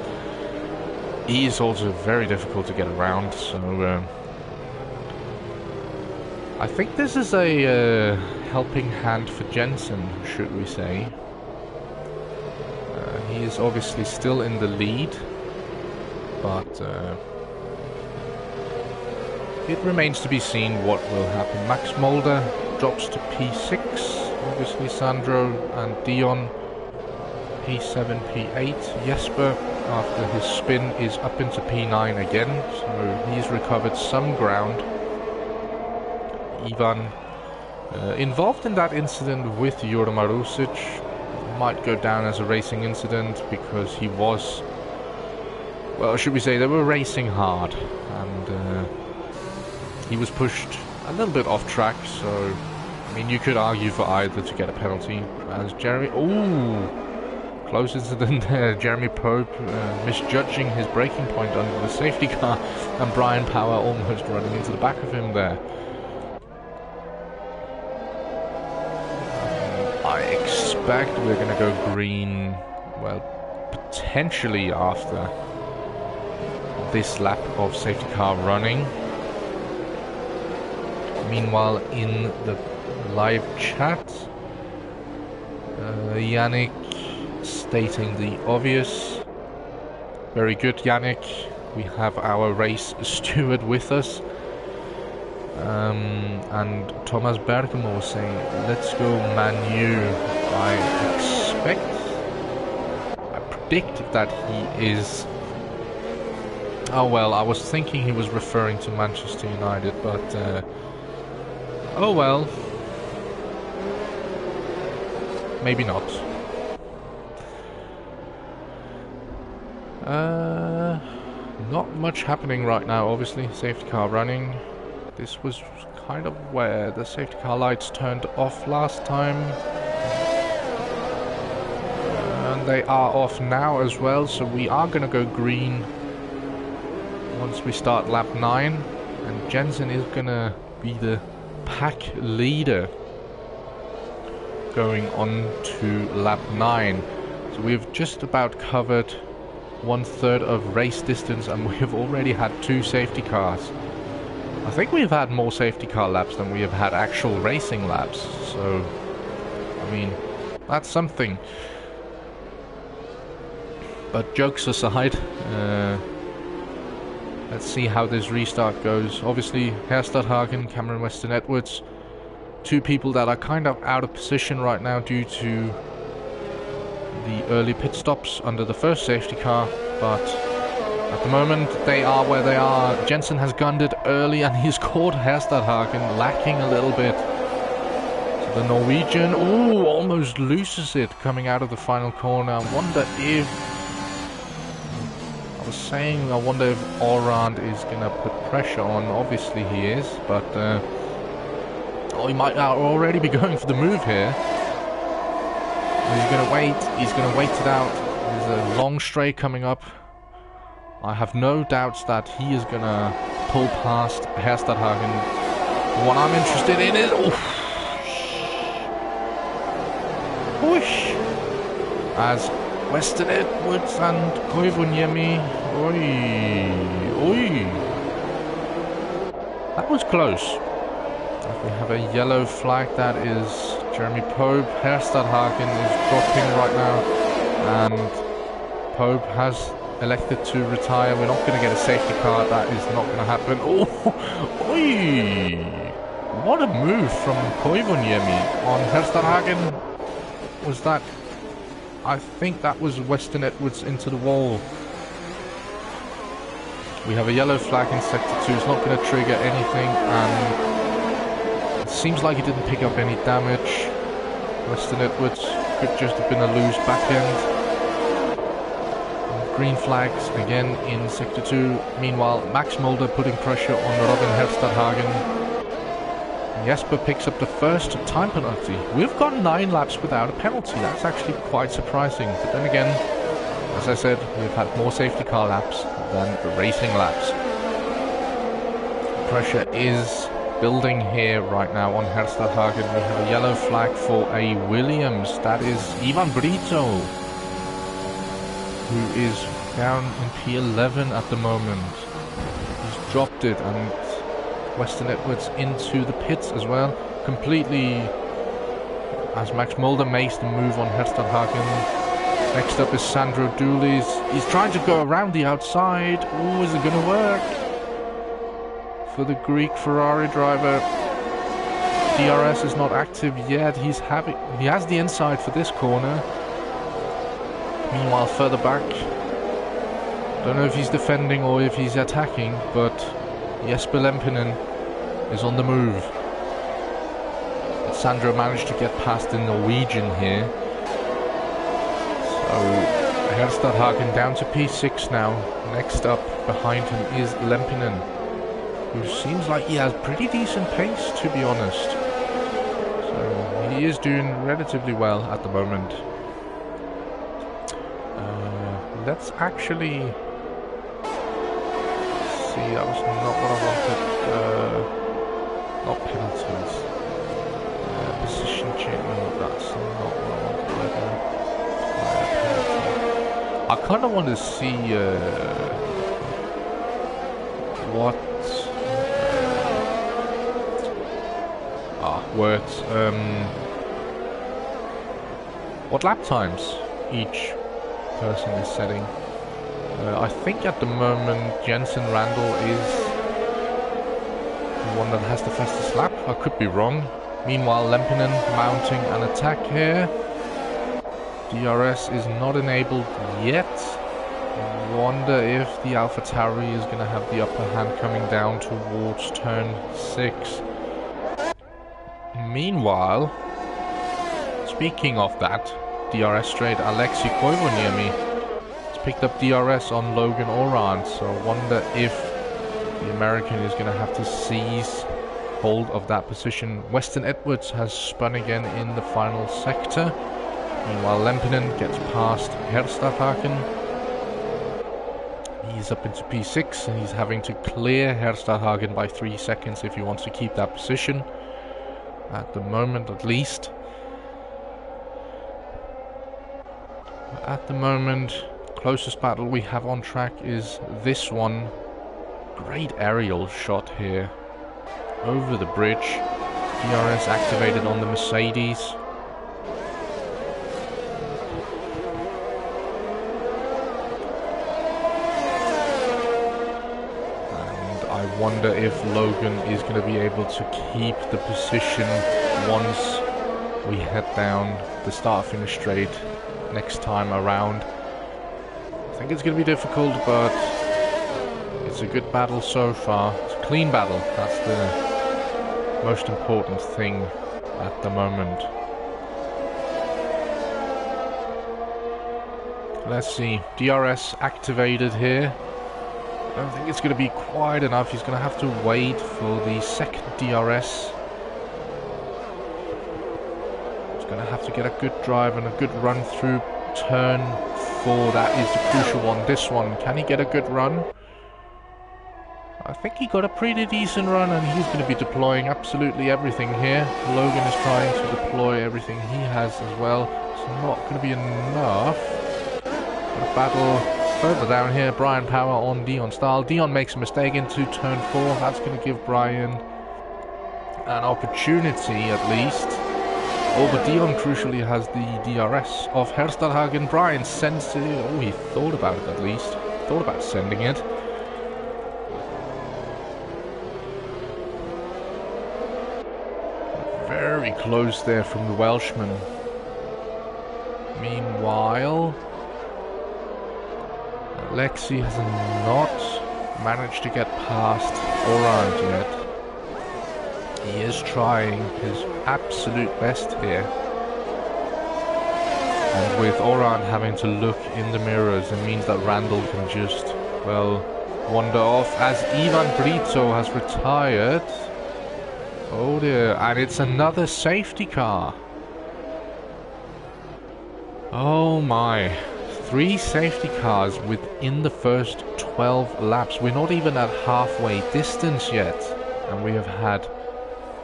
he is also very difficult to get around. So I think this is a helping hand for Jensen, should we say. He is obviously still in the lead, but it remains to be seen what will happen. Max Mulder drops to P6, obviously Sandro and Dion P7, P8. Jesper, after his spin, is up into P9 again, so he's recovered some ground. Ivan, involved in that incident with Jure Marusic, might go down as a racing incident because he was, well, should we say, they were racing hard, and he was pushed a little bit off track, so I mean you could argue for either to get a penalty. As Jeremy, ooh, close incident there. Jeremy Pope misjudging his braking point under the safety car, and Brian Power almost running into the back of him there. I expect we're going to go green, well, potentially after this lap of safety car running. Meanwhile, in the live chat, Yannick stating the obvious. Very good, Yannick. We have our race steward with us. And Thomas Bergamo was saying, let's go Man U. I predict that he is... Oh well, I was thinking he was referring to Manchester United, but... oh well. Maybe not. Not much happening right now, obviously. Safety car running. This was kind of where the safety car lights turned off last time. And they are off now as well, so we are going to go green once we start lap 9. And Jensen is going to be the pack leader going on to lap 9. So we've just about covered 1/3 of race distance, and we have already had 2 safety cars. I think we've had more safety car laps than we have had actual racing laps, so I mean, that's something. But jokes aside, let's see how this restart goes. Obviously, Herstadhagen, Cameron Weston Edwards, 2 people that are kind of out of position right now due to the early pit stops under the first safety car, but at the moment they are where they are. Jensen has gunned it early and he's caught Herstadhagen lacking a little bit. So the Norwegian, ooh, almost loses it coming out of the final corner. I wonder if... I wonder if Orand is going to put pressure on. Obviously he is, but oh, he might already be going for the move here. He's going to wait it out. There's a long straight coming up. I have no doubts that he is going to pull past Herstadhagen. What I'm interested in is... whoosh! As Weston Edwards and Koivuniemi. Oi! That was close. We have a yellow flag. That is Jeremy Pope. Herstadhagen is dropping right now, and Pope has elected to retire. We're not going to get a safety car. That is not going to happen. Oh! Oi! What a move from Koivuniemi on Herstadhagen. Was that... I think that was Weston Edwards into the wall. We have a yellow flag in Sector 2. It's not going to trigger anything, and it seems like he didn't pick up any damage. Weston Edwards could just have been a loose back end. Green flags again in Sector 2. Meanwhile, Max Mulder putting pressure on Robin Herstadhagen. Jesper picks up the first time penalty. We've gone 9 laps without a penalty. That's actually quite surprising. But then again, as I said, we've had more safety car laps than the racing laps. Pressure is building here right now on Herstadhagen. We have a yellow flag for a Williams. That is Ivan Brito, who is down in P11 at the moment. He's dropped it, and Weston Edwards into the pits as well, completely, as Max Mulder makes the move on Herstadhagen. Next up is Sandro Dulis. He's trying to go around the outside. Oh, is it going to work? For the Greek Ferrari driver, DRS is not active yet. He has the inside for this corner. Meanwhile, further back, don't know if he's defending or if he's attacking, but Jesper Lempinen is on the move. But Sandro managed to get past the Norwegian here. So Herstadhagen down to P6 now. Next up behind him is Lempinen, who seems like he has pretty decent pace, to be honest. So he is doing relatively well at the moment. Let's actually see, that was not what I wanted. Not penalties. Position change, no, that's not what I wanted either. I kind of want to see what lap times each person is setting. I think at the moment Jensen Randall is the one that has the fastest lap. I could be wrong. Meanwhile, Lempinen mounting an attack here. DRS is not enabled yet. Wonder if the AlphaTauri is going to have the upper hand coming down towards turn 6. Meanwhile, speaking of that, DRS straight, Alexei Koivu near me has picked up DRS on Logan Oran, so I wonder if the American is going to have to seize hold of that position. Weston Edwards has spun again in the final sector. Meanwhile, Lempinen gets past Herstadhagen. He's up into P6 and he's having to clear Herstadhagen by 3 seconds if he wants to keep that position. At the moment, at least. At the moment, closest battle we have on track is this one. Great aerial shot here. Over the bridge. DRS activated on the Mercedes. I wonder if Logan is going to be able to keep the position once we head down the start-finish straight next time around. I think it's going to be difficult, but it's a good battle so far. It's a clean battle. That's the most important thing at the moment. Let's see. DRS activated here. I don't think it's going to be quite enough. He's going to have to wait for the second DRS. He's going to have to get a good drive and a good run through turn 4. That is the crucial one. This one, can he get a good run? I think he got a pretty decent run, and he's going to be deploying absolutely everything here. Logan is trying to deploy everything he has as well. It's not going to be enough. Got a battle further down here. Brian Power on Dion Stahl. Dion makes a mistake into turn 4. That's going to give Brian an opportunity at least. Oh, but Dion crucially has the DRS of Herstadhagen. Brian sends it. Oh, he thought about it at least. Thought about sending it. Very close there from the Welshman. Meanwhile, Alexei has not managed to get past Oran yet. He is trying his absolute best here. And with Oran having to look in the mirrors, it means that Randall can just, well, wander off as Ivan Brito has retired. Oh dear, and it's another safety car. Oh my. 3 safety cars within the first 12 laps. We're not even at halfway distance yet, and we have had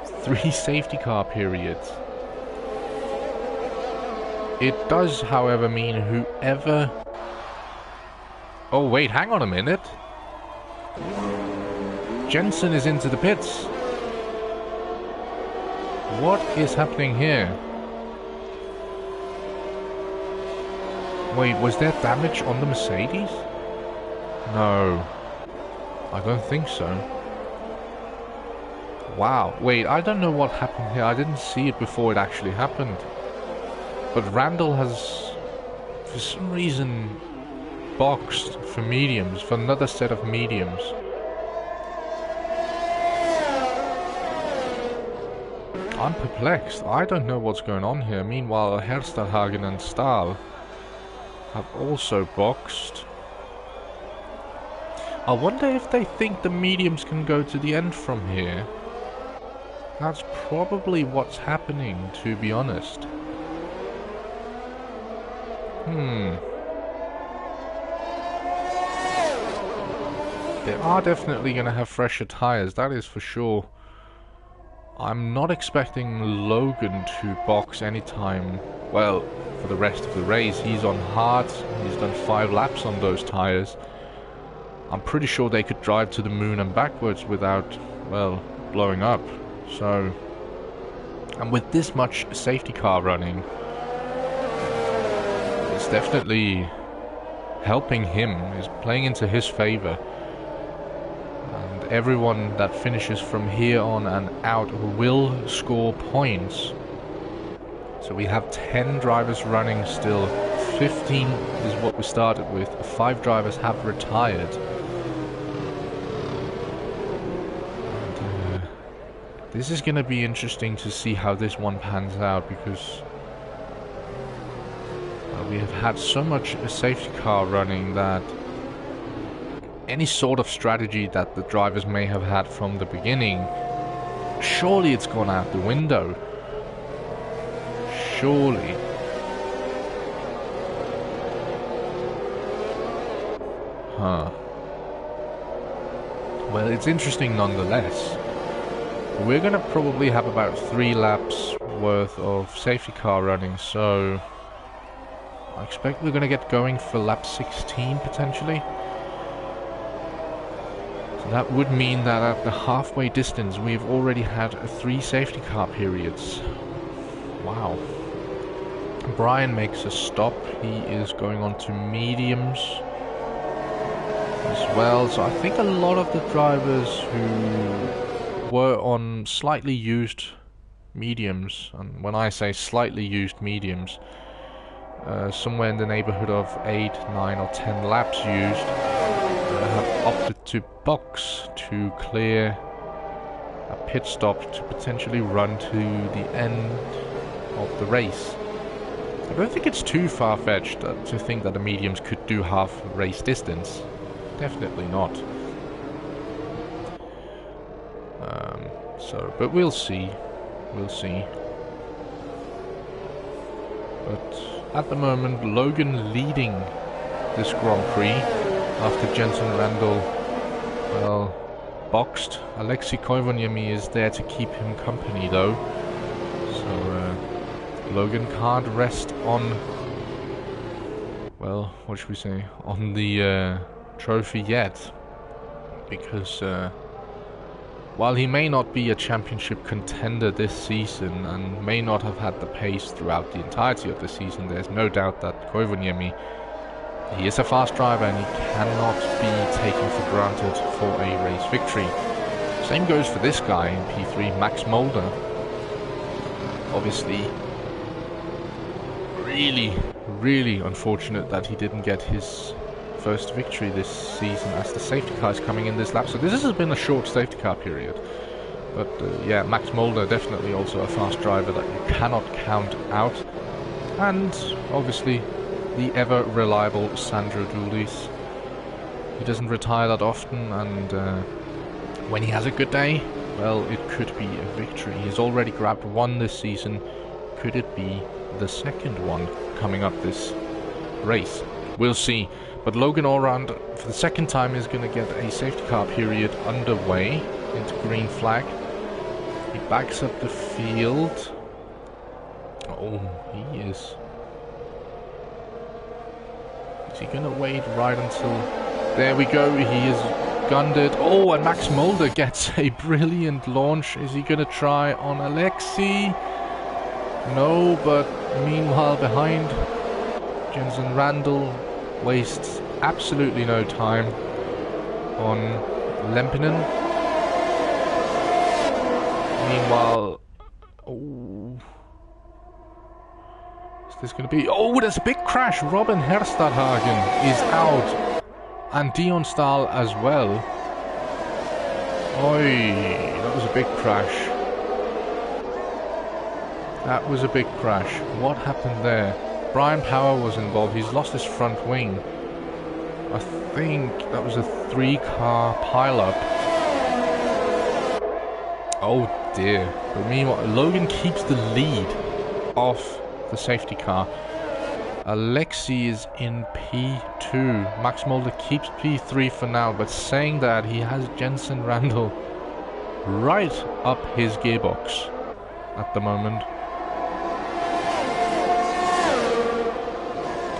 3 safety car periods. It does, however, mean whoever... Oh wait, hang on a minute. Jensen is into the pits. What is happening here? Wait, was there damage on the Mercedes? No. I don't think so. Wow. Wait, I don't know what happened here. I didn't see it before it actually happened. But Randall has, for some reason, boxed for mediums, for another set of mediums. I'm perplexed. I don't know what's going on here. Meanwhile, Hersterhagen and Stahl have also boxed. I wonder if they think the mediums can go to the end from here. That's probably what's happening, to be honest. They are definitely going to have fresher tires, that is for sure. I'm not expecting Logan to box anytime, well, for the rest of the race. He's on hard, he's done 5 laps on those tires. I'm pretty sure they could drive to the moon and backwards without, well, blowing up. So, and with this much safety car running, it's definitely helping him, is playing into his favor. And everyone that finishes from here on and out will score points. So we have 10 drivers running still. 15 is what we started with. 5 drivers have retired. And, this is going to be interesting to see how this one pans out, because we have had so much safety car running that any sort of strategy that the drivers may have had from the beginning, surely it's gone out the window. Surely. Huh. Well, it's interesting nonetheless. We're gonna probably have about 3 laps worth of safety car running, so I expect we're gonna get going for lap 16 potentially. So that would mean that at the halfway distance we've already had 3 safety car periods. Wow. Brian makes a stop. He is going on to mediums as well. So I think a lot of the drivers who were on slightly used mediums, and when I say slightly used mediums, somewhere in the neighborhood of 8, 9 or 10 laps used, have opted to box to clear a pit stop to potentially run to the end of the race. I don't think it's too far-fetched to think that the mediums could do half race distance. Definitely not. But we'll see. We'll see. But at the moment, Logan leading this Grand Prix after Jensen Randall, well, boxed. Alexei Koivoniemi is there to keep him company though. So Logan can't rest on, well, what should we say, on the trophy yet. Because while he may not be a championship contender this season and may not have had the pace throughout the entirety of the season, there's no doubt that Koivoniemi, he is a fast driver and he cannot be taken for granted for a race victory. Same goes for this guy in P3, Max Mulder. Obviously, really unfortunate that he didn't get his first victory this season, as the safety car is coming in this lap. So this has been a short safety car period. But yeah, Max Mulder definitely also a fast driver that you cannot count out. And obviously the ever reliable Sandro Dulis. He doesn't retire that often, and when he has a good day, well, it could be a victory. He's already grabbed 1 this season. Could it be the second one coming up this race? We'll see. But Logan Allround, for the second time, is going to get a safety car period underway into green flag. He backs up the field. Oh, he is. Is he gonna wait right until... There we go, he is gunned it. Oh, and Max Mulder gets a brilliant launch. Is he gonna try on Alexei? No, but meanwhile behind, Jensen Randall wastes absolutely no time on Lempinen. Meanwhile, oh, is this going to be... Oh, there's a big crash. Robin Herstadhagen is out, and Dion Stahl as well. Oi, that was a big crash. That was a big crash. What happened there? Brian Power was involved. He's lost his front wing. I think that was a 3-car pileup. Oh dear. But meanwhile, Logan keeps the lead off the safety car. Alexei is in P2. Max Mulder keeps P3 for now, but saying that, he has Jensen Randall right up his gearbox at the moment.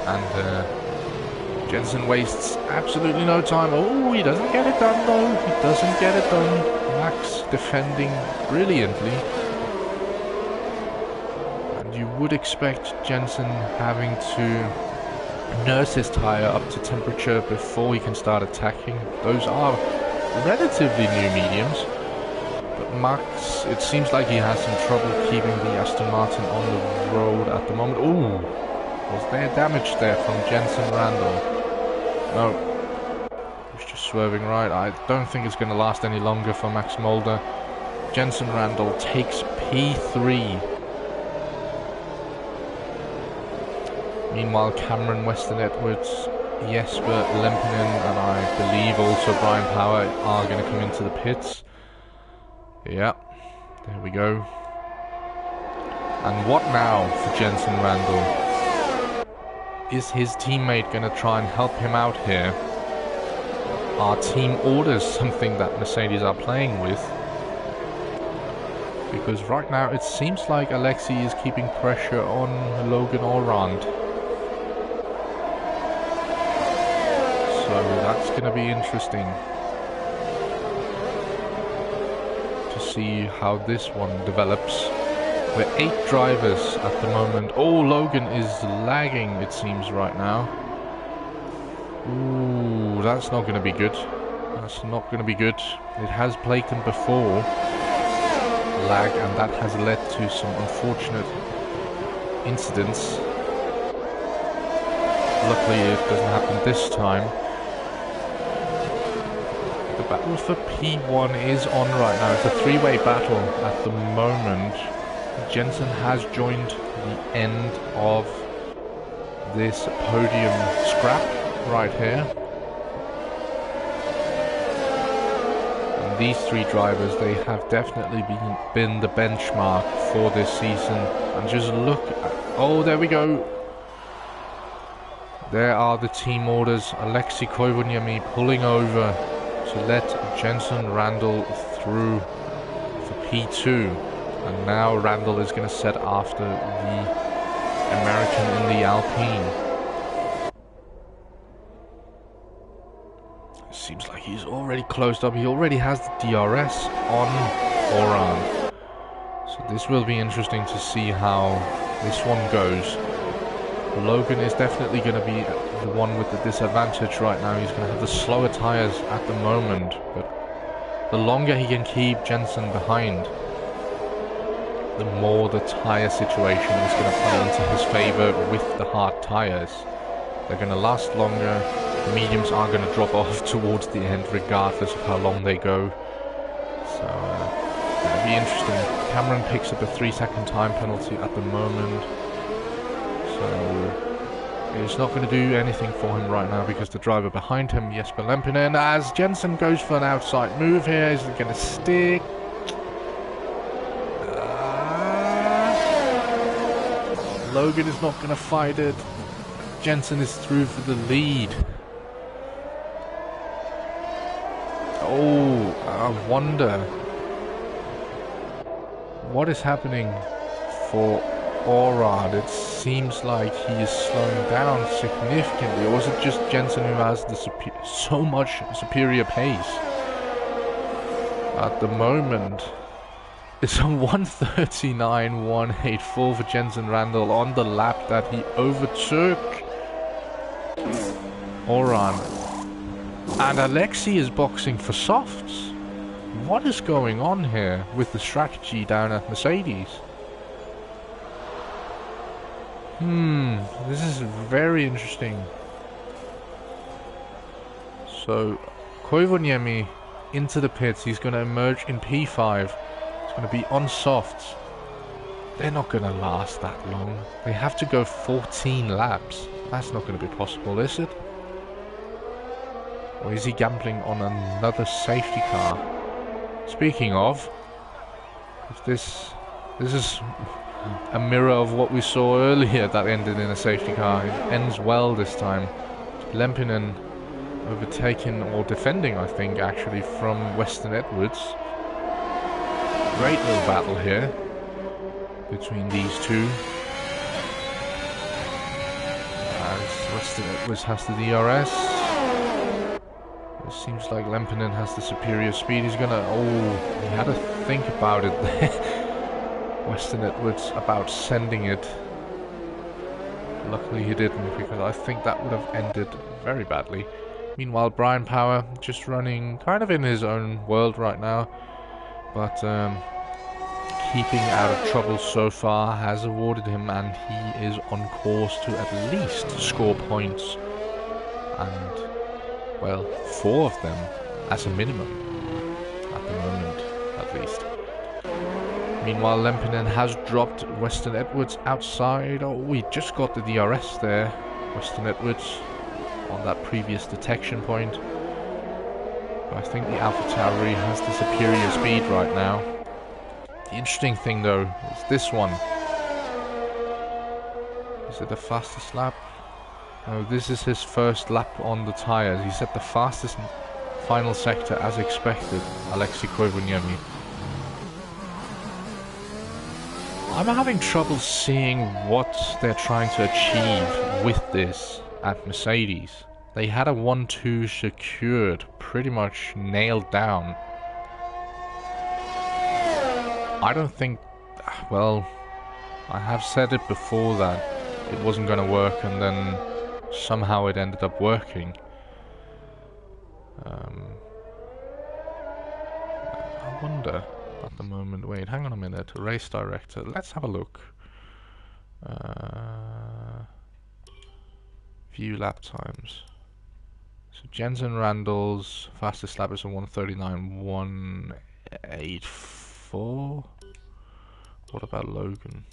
And Jensen wastes absolutely no time. Oh, he doesn't get it done though. He doesn't get it done. Max defending brilliantly. And you would expect Jensen having to nurse his tyre up to temperature before he can start attacking. Those are relatively new mediums. But Max, it seems like he has some trouble keeping the Aston Martin on the road at the moment. Ooh. Was there damage there from Jensen Randall? No. He's just swerving right. I don't think it's going to last any longer for Max Mulder. Jensen Randall takes P3. Meanwhile, Cameron Weston Edwards, Jesper Lempinen, and I believe also Brian Power are going to come into the pits. Yeah, there we go. And what now for Jensen Randall? Is his teammate going to try and help him out here? Are team orders something that Mercedes are playing with? Because right now it seems like Alexei is keeping pressure on Logan Orand. So that's going to be interesting to see how this one develops. We're 8 drivers at the moment. Oh, Logan is lagging, it seems, right now. Ooh, that's not going to be good. That's not going to be good. It has plagued him before, lag, and that has led to some unfortunate incidents. Luckily, it doesn't happen this time. The battle for P1 is on right now. It's a 3-way battle at the moment. Jensen has joined the end of this podium scrap right here. And these 3 drivers, they have definitely been the benchmark for this season. And just look at, oh, there we go. There are the team orders. Alexei Koivuniemi pulling over to let Jensen Randall through for P2. And now Randall is going to set after the American in the Alpine. Seems like he's already closed up. He already has the DRS on Orand. So this will be interesting to see how this one goes. Logan is definitely going to be the one with the disadvantage right now. He's going to have the slower tyres at the moment. But the longer he can keep Jensen behind, the more the tyre situation is going to play into his favour with the hard tyres. They're going to last longer. The mediums are going to drop off towards the end regardless of how long they go. So it'll be interesting. Cameron picks up a 3-second time penalty at the moment. So it's not going to do anything for him right now because the driver behind him, Jesper Lempinen, as Jensen goes for an outside move here, is going to stick. Logan is not going to fight it. Jensen is through for the lead. Oh, I wonder What is happening for Orad? It seems like he is slowing down significantly. Or is it just Jensen who has the so much superior pace? At the moment, it's a 1:39.184 for Jensen Randall on the lap that he overtook Oran. And Alexei is boxing for softs. What is going on here with the strategy down at Mercedes? This is very interesting. So, Koivuniemi into the pits. He's going to emerge in P5. He's going to be on softs. They're not going to last that long. They have to go 14 laps. That's not going to be possible, is it? Or is he gambling on another safety car? Speaking of, if this is a mirror of what we saw earlier that ended in a safety car. It ends well this time. Lempinen overtaken, or defending, I think, actually, from Weston Edwards. Great little battle here between these two. As Weston Edwards has the DRS. It seems like Lempinen has the superior speed. He's gonna... Oh, he had to think about it there. Weston Edwards about sending it. Luckily he didn't, because I think that would have ended very badly. Meanwhile, Brian Power just running kind of in his own world right now, but keeping out of trouble so far has awarded him, and he is on course to at least score points, and, well, 4 of them as a minimum, at the moment, at least. Meanwhile, Lempinen has dropped Weston Edwards outside. Oh, we just got the DRS there. Weston Edwards on that previous detection point. But I think the AlphaTauri has the superior speed right now. The interesting thing, though, is this one. Is it the fastest lap? No, this is his first lap on the tyres. He's at the fastest final sector as expected, Alexei Koivuniemi. I'm having trouble seeing what they're trying to achieve with this at Mercedes. They had a 1-2 secured, pretty much nailed down. I don't think... Well, I have said it before that it wasn't going to work, and then somehow it ended up working. I wonder... At the moment, wait, hang on a minute. Race director, let's have a look. View lap times. So Jensen Randall's fastest lap is a 1:39.184. What about Logan?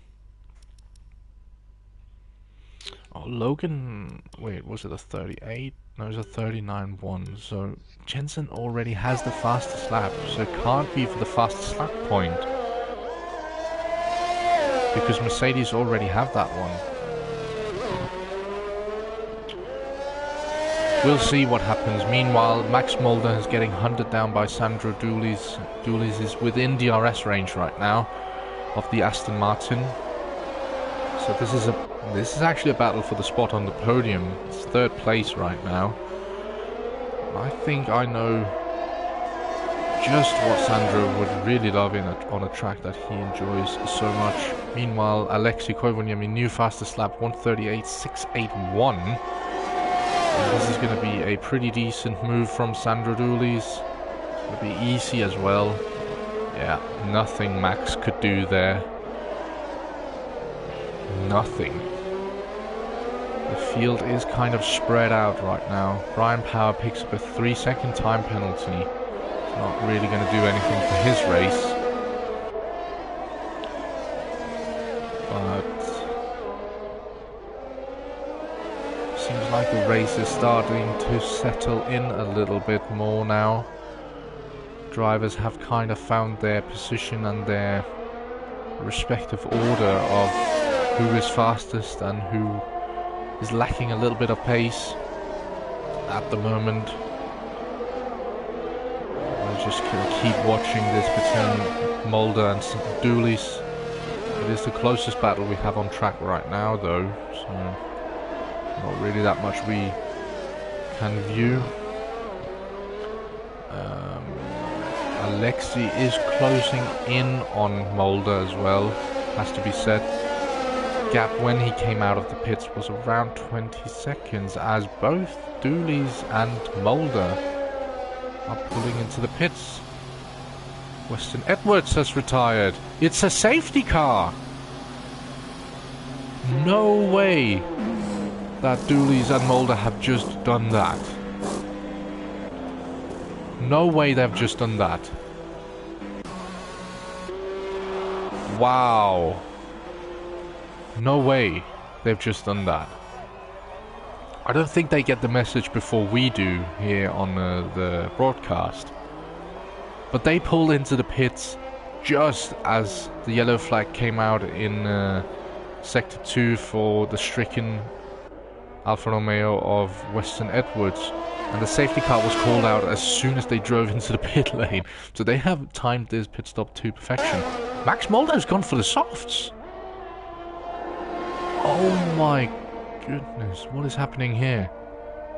Oh, Logan, wait, was it a 38? No, it was a 39.1. So Jensen already has the fastest lap, so it can't be for the fastest lap point, because Mercedes already have that one. We'll see what happens. Meanwhile, Max Mulder is getting hunted down by Sandro Dooley's. Dooley's is within DRS range right now of the Aston Martin. So this is actually a battle for the spot on the podium. It's 3rd place right now. I think I know just what Sandro would really love on a track that he enjoys so much. Meanwhile, Alexei Koivuniemi, new fastest lap, 1:38.681. This is going to be a pretty decent move from Sandro Dooley's. It's going to be easy as well. Yeah, nothing Max could do there. Nothing. The field is kind of spread out right now. Brian Power picks up a 3-second time penalty. It's not really going to do anything for his race. But seems like the race is starting to settle in a little bit more now. Drivers have kind of found their position and their respective order of who is fastest and who is lacking a little bit of pace at the moment. We're just going to keep watching this between Mulder and Dooley's. It is the closest battle we have on track right now, though, so not really that much we can view. Alexei is closing in on Mulder as well, has to be said. Gap when he came out of the pits was around 20 seconds, as both Dooley's and Mulder are pulling into the pits. Weston Edwards has retired. It's a safety car! No way that Dooley's and Mulder have just done that. No way they've just done that. Wow. No way they've just done that. I don't think they get the message before we do here on the broadcast. But they pulled into the pits just as the yellow flag came out in Sector 2 for the stricken Alfa Romeo of Weston Edwards. And the safety car was called out as soon as they drove into the pit lane. So they have timed this pit stop to perfection. Max Mulder has gone for the softs. Oh my goodness, what is happening here?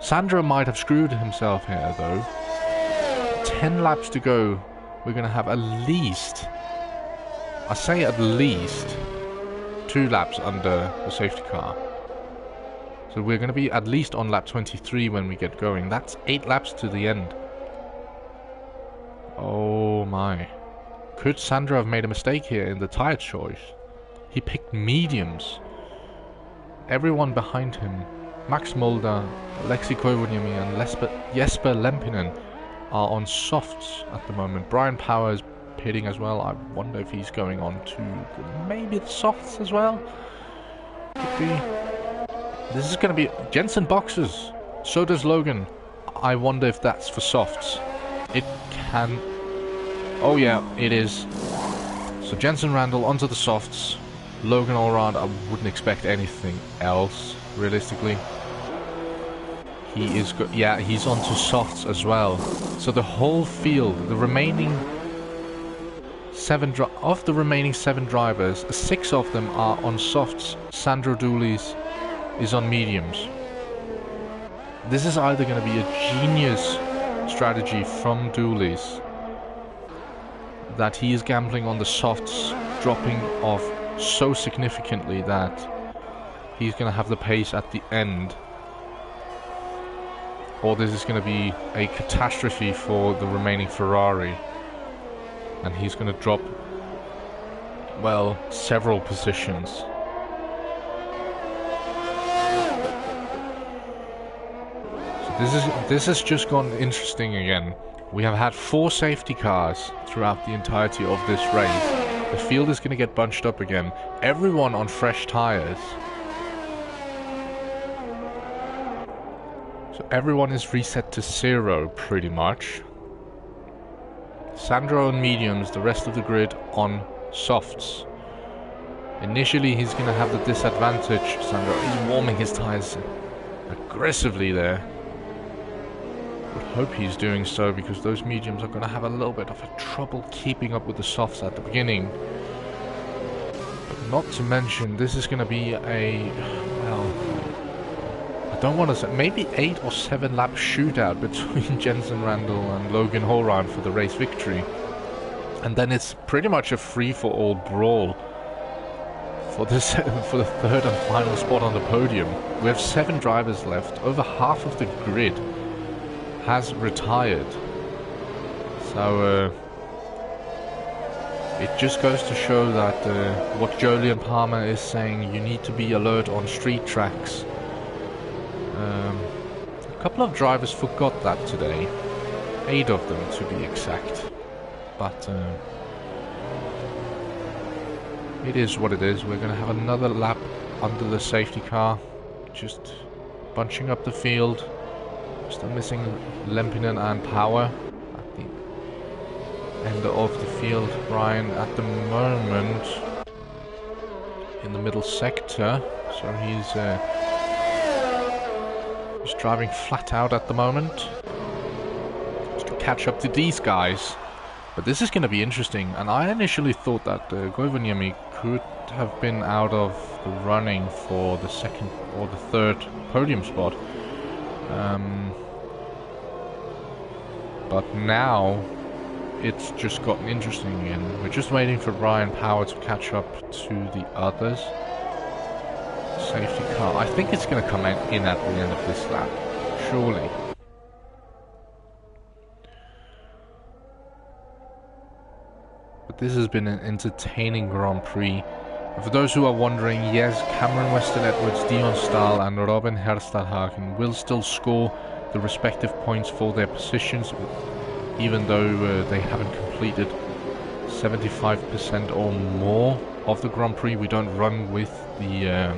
Sandro might have screwed himself here, though. 10 laps to go. We're going to have at least, I say at least, 2 laps under the safety car. So we're going to be at least on lap 23 when we get going. That's 8 laps to the end. Oh my. Could Sandro have made a mistake here in the tyre choice? He picked mediums. Everyone behind him, Max Mulder, Alexei Koivuniemi and Jesper Lempinen, are on softs at the moment. Brian Power is pitting as well. I wonder if he's going on to maybe the softs as well. Could be. This is going to be Jensen boxes. So does Logan. I wonder if that's for softs. It can. Oh yeah, it is. So Jensen Randall onto the softs. Logan Allround, I wouldn't expect anything else, realistically. He is yeah, he's onto softs as well. So the whole field, the remaining 7 drivers, 6 of them are on softs. Sandro Dooley's is on mediums. This is either going to be a genius strategy from Dooley's, that he is gambling on the softs dropping off so significantly that he's going to have the pace at the end, or this is going to be a catastrophe for the remaining Ferrari and he's going to drop, well, several positions. So this has just gone interesting again. We have had 4 safety cars throughout the entirety of this race. The field is going to get bunched up again. Everyone on fresh tires. So everyone is reset to 0 pretty much. Sandro on mediums, the rest of the grid on softs. Initially he's going to have the disadvantage. Sandro is warming his tires aggressively there. Would hope he's doing so, because those mediums are going to have a little bit of a trouble keeping up with the softs at the beginning. But not to mention, this is going to be a, well, I don't want to say, maybe 8 or 7 lap shootout between Jensen Randall and Logan Holroyd for the race victory. And then it's pretty much a free-for-all brawl for the 3rd and final spot on the podium. We have 7 drivers left. Over half of the grid has retired. So it just goes to show that what Jolyon Palmer is saying, you need to be alert on street tracks. A couple of drivers forgot that today. 8 of them to be exact. But it is what it is. We're going to have another lap under the safety car, just bunching up the field. Still missing Lempinen and Power at the end of the field. Brian at the moment in the middle sector, so he's just driving flat out at the moment, just to catch up to these guys. But this is going to be interesting, and I initially thought that Koivuniemi could have been out of the running for the second or the third podium spot. But now it's just gotten interesting again. We're just waiting for Brian Power to catch up to the others. Safety car. I think it's going to come in at the end of this lap, surely. But this has been an entertaining Grand Prix. And for those who are wondering, yes, Cameron Weston-Edwards, Dion Stahl and Robin Herstadhagen will still score the respective points for their positions, even though they haven't completed 75% or more of the Grand Prix. We don't run with the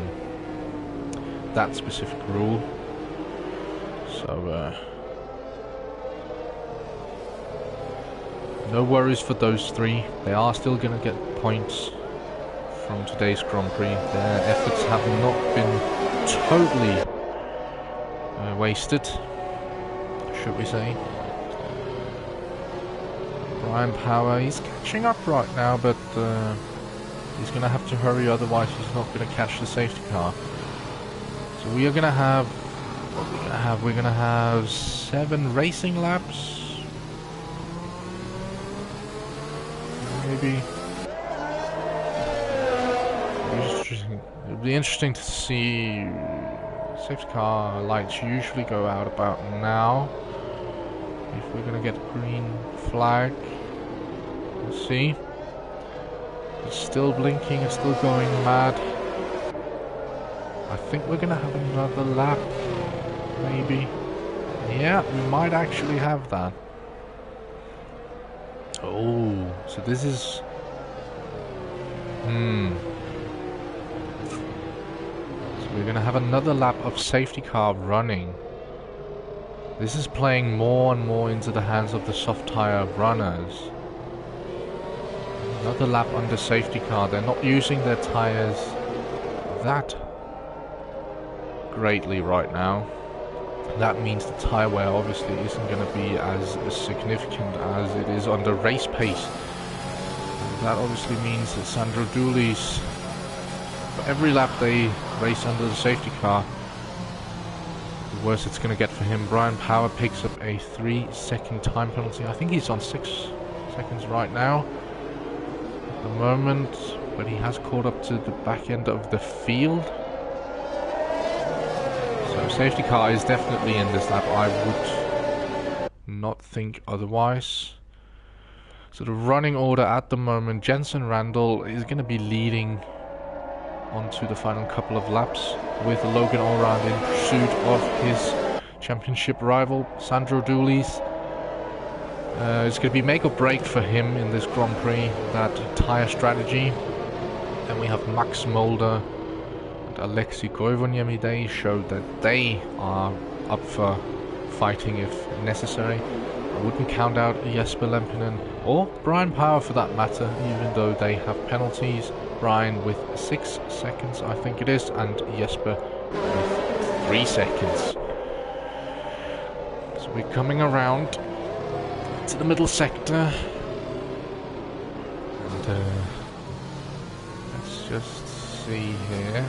that specific rule. So no worries for those three. They are still going to get points from today's Grand Prix. Their efforts have not been totally wasted, should we say. Brian Power, he's catching up right now, but he's going to have to hurry, otherwise he's not going to catch the safety car. So we are going to have, what we're going to have, we're going to have 7 racing laps. Maybe. It'll be interesting to see. Safety car lights usually go out about now. If we're gonna get a green flag, we'll see. It's still blinking, it's still going mad. I think we're gonna have another lap, maybe. Yeah, we might actually have that. Oh, so this is... So we're gonna have another lap of safety car running. This is playing more and more into the hands of the soft tire runners. Another lap under safety car. They're not using their tires that greatly right now. That means the tire wear obviously isn't going to be as significant as it is under race pace. And that obviously means that Sandro Dooley's, for every lap they race under the safety car, the worse it's going to get for him. Brian Power picks up a 3-second time penalty. I think he's on 6 seconds right now at the moment, but he has caught up to the back end of the field. So safety car is definitely in this lap. I would not think otherwise. So the running order at the moment, Jensen Randall is going to be leading onto the final couple of laps, with Logan Allround in pursuit of his championship rival, Sandro Dooley's. It's going to be make or break for him in this Grand Prix, that tyre strategy. Then we have Max Mulder and Alexei Koivuniemi. They showed that they are up for fighting if necessary. I wouldn't count out Jesper Lempinen or Brian Power for that matter, even though they have penalties. Brian with 6 seconds, I think it is, and Jesper with 3 seconds. So we're coming around to the middle sector, and let's just see here.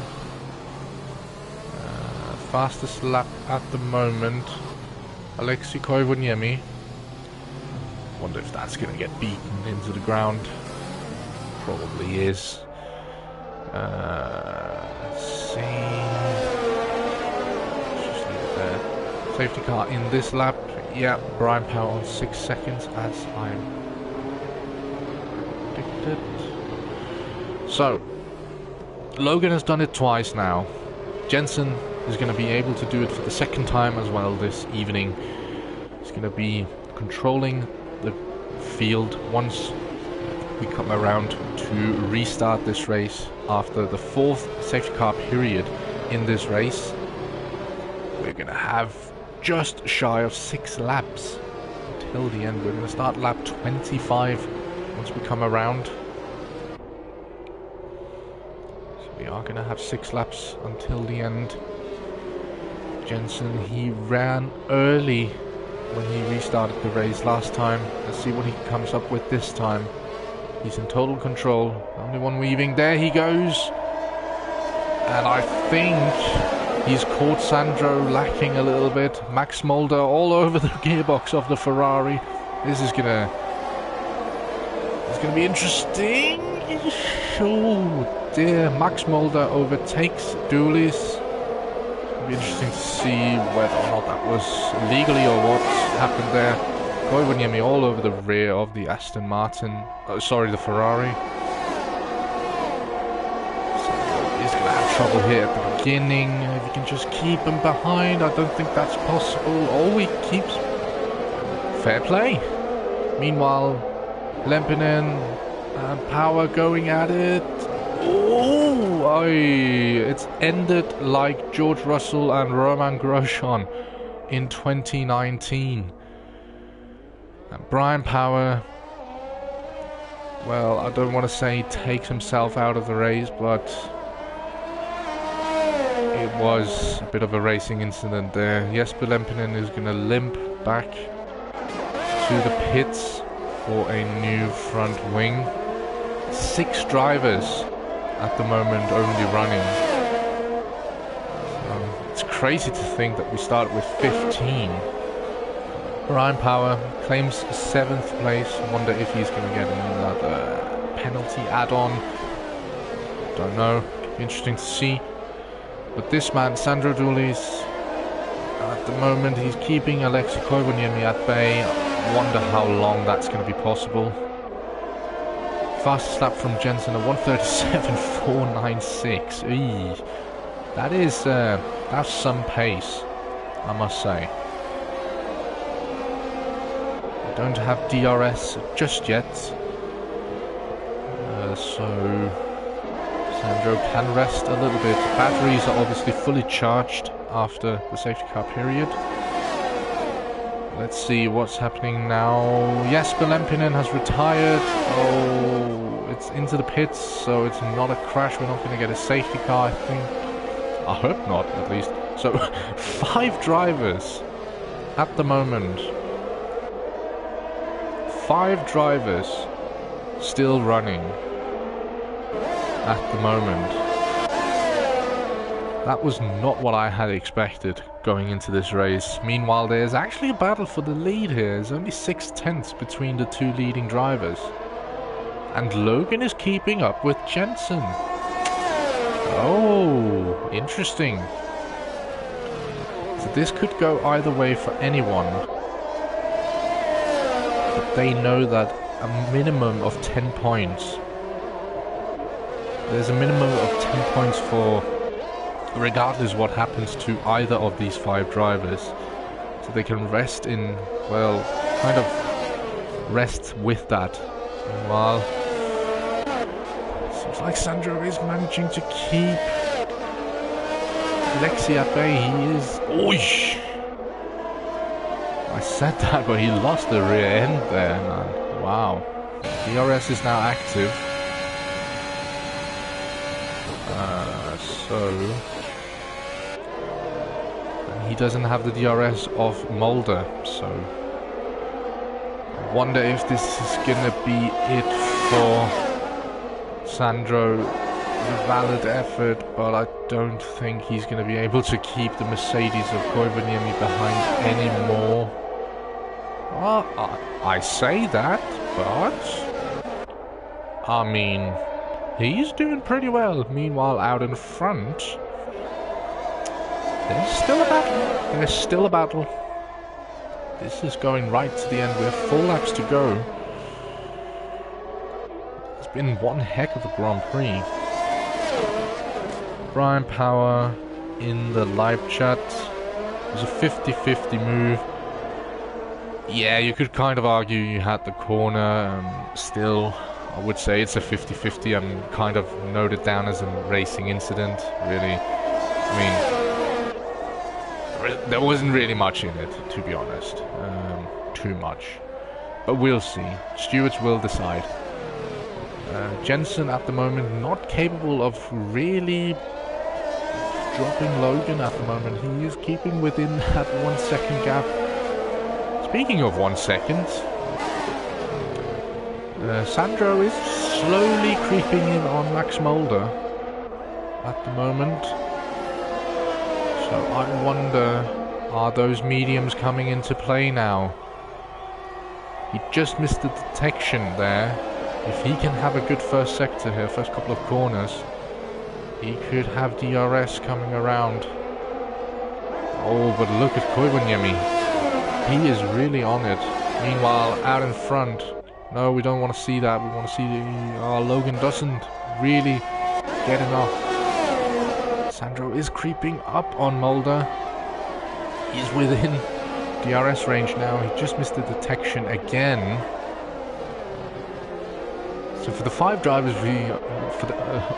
Fastest lap at the moment, Alexei Koivuniemi. Wonder if that's going to get beaten into the ground. Probably is. Let's see. Let's just leave it there. Safety car in this lap. Yeah, Brian Power on 6 seconds, as I predicted. So, Logan has done it twice now. Jensen is going to be able to do it for the second time as well this evening. He's going to be controlling the field once we come around to restart this race after the 4th safety car period in this race. We're going to have just shy of 6 laps until the end. We're going to start lap 25 once we come around. So we are going to have 6 laps until the end. Jensen, he ran early when he restarted the race last time. Let's see what he comes up with this time. He's in total control. Only one weaving. There he goes. And I think he's caught Sandro lacking a little bit. Max Mulder all over the gearbox of the Ferrari. This is gonna be interesting. Oh dear. Max Mulder overtakes Doolis. It'll be interesting to see whether or not that was illegally or what happened there. Koivuniemi all over the rear of the Aston Martin. Sorry, the Ferrari. He's going to have trouble here at the beginning. If he can just keep him behind, I don't think that's possible. Oh, he keeps... Fair play. Meanwhile, Lempinen and Power going at it. Oh, it's ended like George Russell and Romain Grosjean in 2019. And Brian Power, well, I don't want to say takes himself out of the race, but it was a bit of a racing incident there. Jesper Lempinen is going to limp back to the pits for a new front wing. 6 drivers at the moment only running. It's crazy to think that we started with 15. Brian Power claims 7th place. Wonder if he's going to get another penalty add-on. Don't know. Interesting to see. But this man, Sandro Doolis, at the moment he's keeping Alexei Koivuniemi at bay. Wonder how long that's going to be possible. Fastest lap from Jensen at 1:37.496. Eee. That's some pace, I must say. Don't have DRS just yet, so Sandro can rest a little bit. Batteries are obviously fully charged after the safety car period. Let's see what's happening now. Jesper Lempinen has retired. Oh, it's into the pits, so it's not a crash. We're not going to get a safety car, I think. I hope not, at least. So, 5 drivers at the moment. 5 drivers still running at the moment. That was not what I had expected going into this race. Meanwhile, there's actually a battle for the lead here. There's only 6/10 between the 2 leading drivers. And Logan is keeping up with Jensen. Oh, interesting. So this could go either way for anyone. But they know that a minimum of 10 points. There's a minimum of 10 points for regardless what happens to either of these 5 drivers. So they can rest in, well, kind of rest with that. Meanwhile, seems like Sandro is managing to keep Alexei at bay. He is... Oish! I said that, but he lost the rear end there, man. Wow. DRS is now active. So... he doesn't have the DRS of Mulder, so... I wonder if this is gonna be it for Sandro. A valid effort, but I don't think he's gonna be able to keep the Mercedes of Koivuniemi behind anymore. Well, I say that, but... I mean... he's doing pretty well. Meanwhile, out in front... there's still a battle. There's still a battle. This is going right to the end. We have 4 laps to go. It's been one heck of a Grand Prix. Brian Power in the live chat. It was a 50-50 move. Yeah, you could kind of argue you had the corner. Still, I would say it's a 50-50 and kind of note it down as a racing incident, really. I mean, there wasn't really much in it, to be honest. Too much. But we'll see. Stewards will decide. Jensen at the moment not capable of really dropping Logan at the moment. He is keeping within that 1 second gap. Speaking of 1 second, Sandro is slowly creeping in on Max Mulder at the moment. So I wonder, are those mediums coming into play now? He just missed the detection there. If he can have a good first sector here, first couple of corners, he could have DRS coming around. Oh, but look at Koivuniemi. He is really on it. Meanwhile, out in front, no, we don't want to see that. We want to see Logan doesn't really get enough. Sandro is creeping up on Mulder. He's within DRS range now. He just missed the detection again. So for the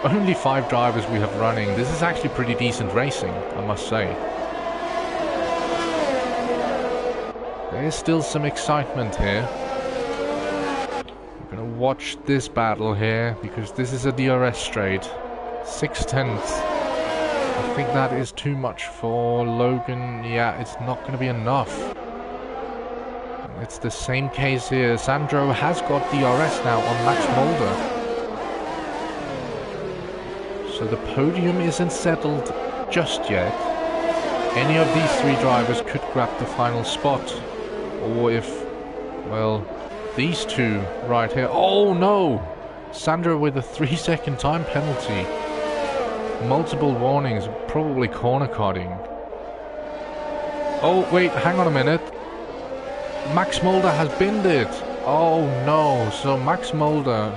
only 5 drivers we have running, this is actually pretty decent racing, I must say. There's still some excitement here. We're gonna watch this battle here because this is a DRS straight. 6/10. I think that is too much for Logan. Yeah, it's not gonna be enough. It's the same case here. Sandro has got DRS now on Max Mulder. So the podium isn't settled just yet. Any of these 3 drivers could grab the final spot. Or if, well, these 2 right here. Oh no! Sandro with a 3-second time penalty. Multiple warnings, probably corner cutting. Oh wait, hang on a minute. Max Mulder has binned it. Oh no, so Max Mulder,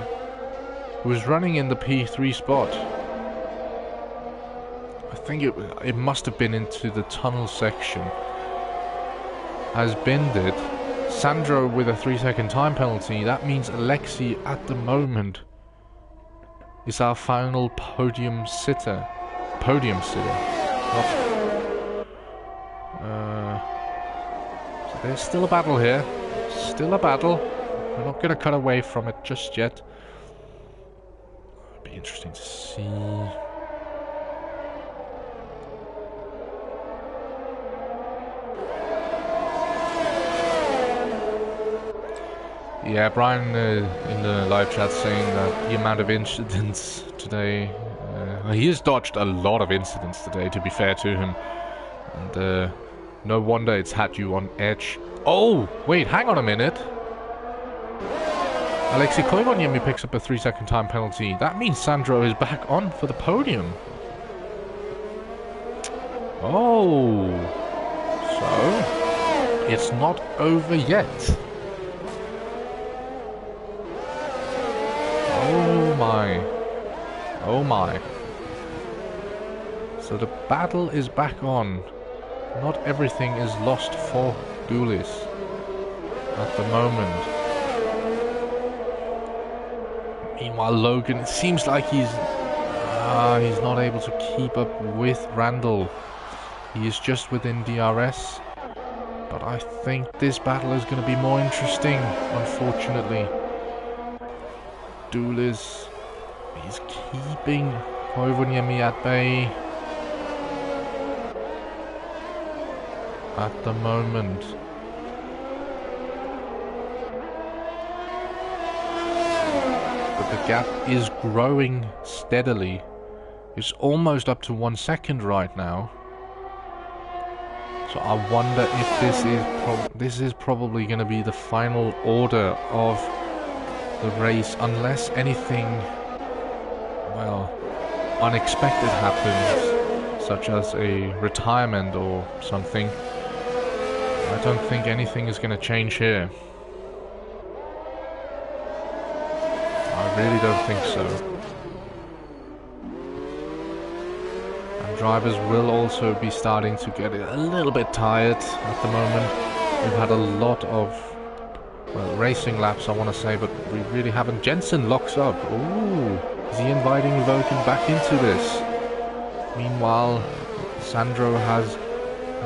who was running in the P3 spot, I think it must have been into the tunnel section, has binned it. Sandro with a 3-second time penalty. That means Alexi at the moment is our final podium sitter. So there's still a battle here. Still a battle. We're not going to cut away from it just yet. It'll be interesting to see. Yeah, Brian in the live chat saying that the amount of incidents today, he has dodged a lot of incidents today, to be fair to him, and no wonder it's had you on edge. Oh, wait, hang on a minute. Alexi Koivuniemi picks up a 3-second time penalty. That means Sandro is back on for the podium. Oh, so it's not over yet. Oh my. Oh my. So the battle is back on. Not everything is lost for Dulis at the moment. Meanwhile, Logan, it seems like he's not able to keep up with Randall. He is just within DRS. But I think this battle is going to be more interesting, unfortunately. Dulis is keeping Koivuniemi at bay at the moment. But the gap is growing steadily. It's almost up to 1 second right now. So I wonder if this is probably going to be the final order of the race, unless anything, well, unexpected happens, such as a retirement or something. I don't think anything is going to change here. I really don't think so. And drivers will also be starting to get a little bit tired at the moment. We've had a lot of, well, racing laps, I want to say, but we really haven't. Jensen locks up. Ooh, is he inviting Logan back into this? Meanwhile, Sandro has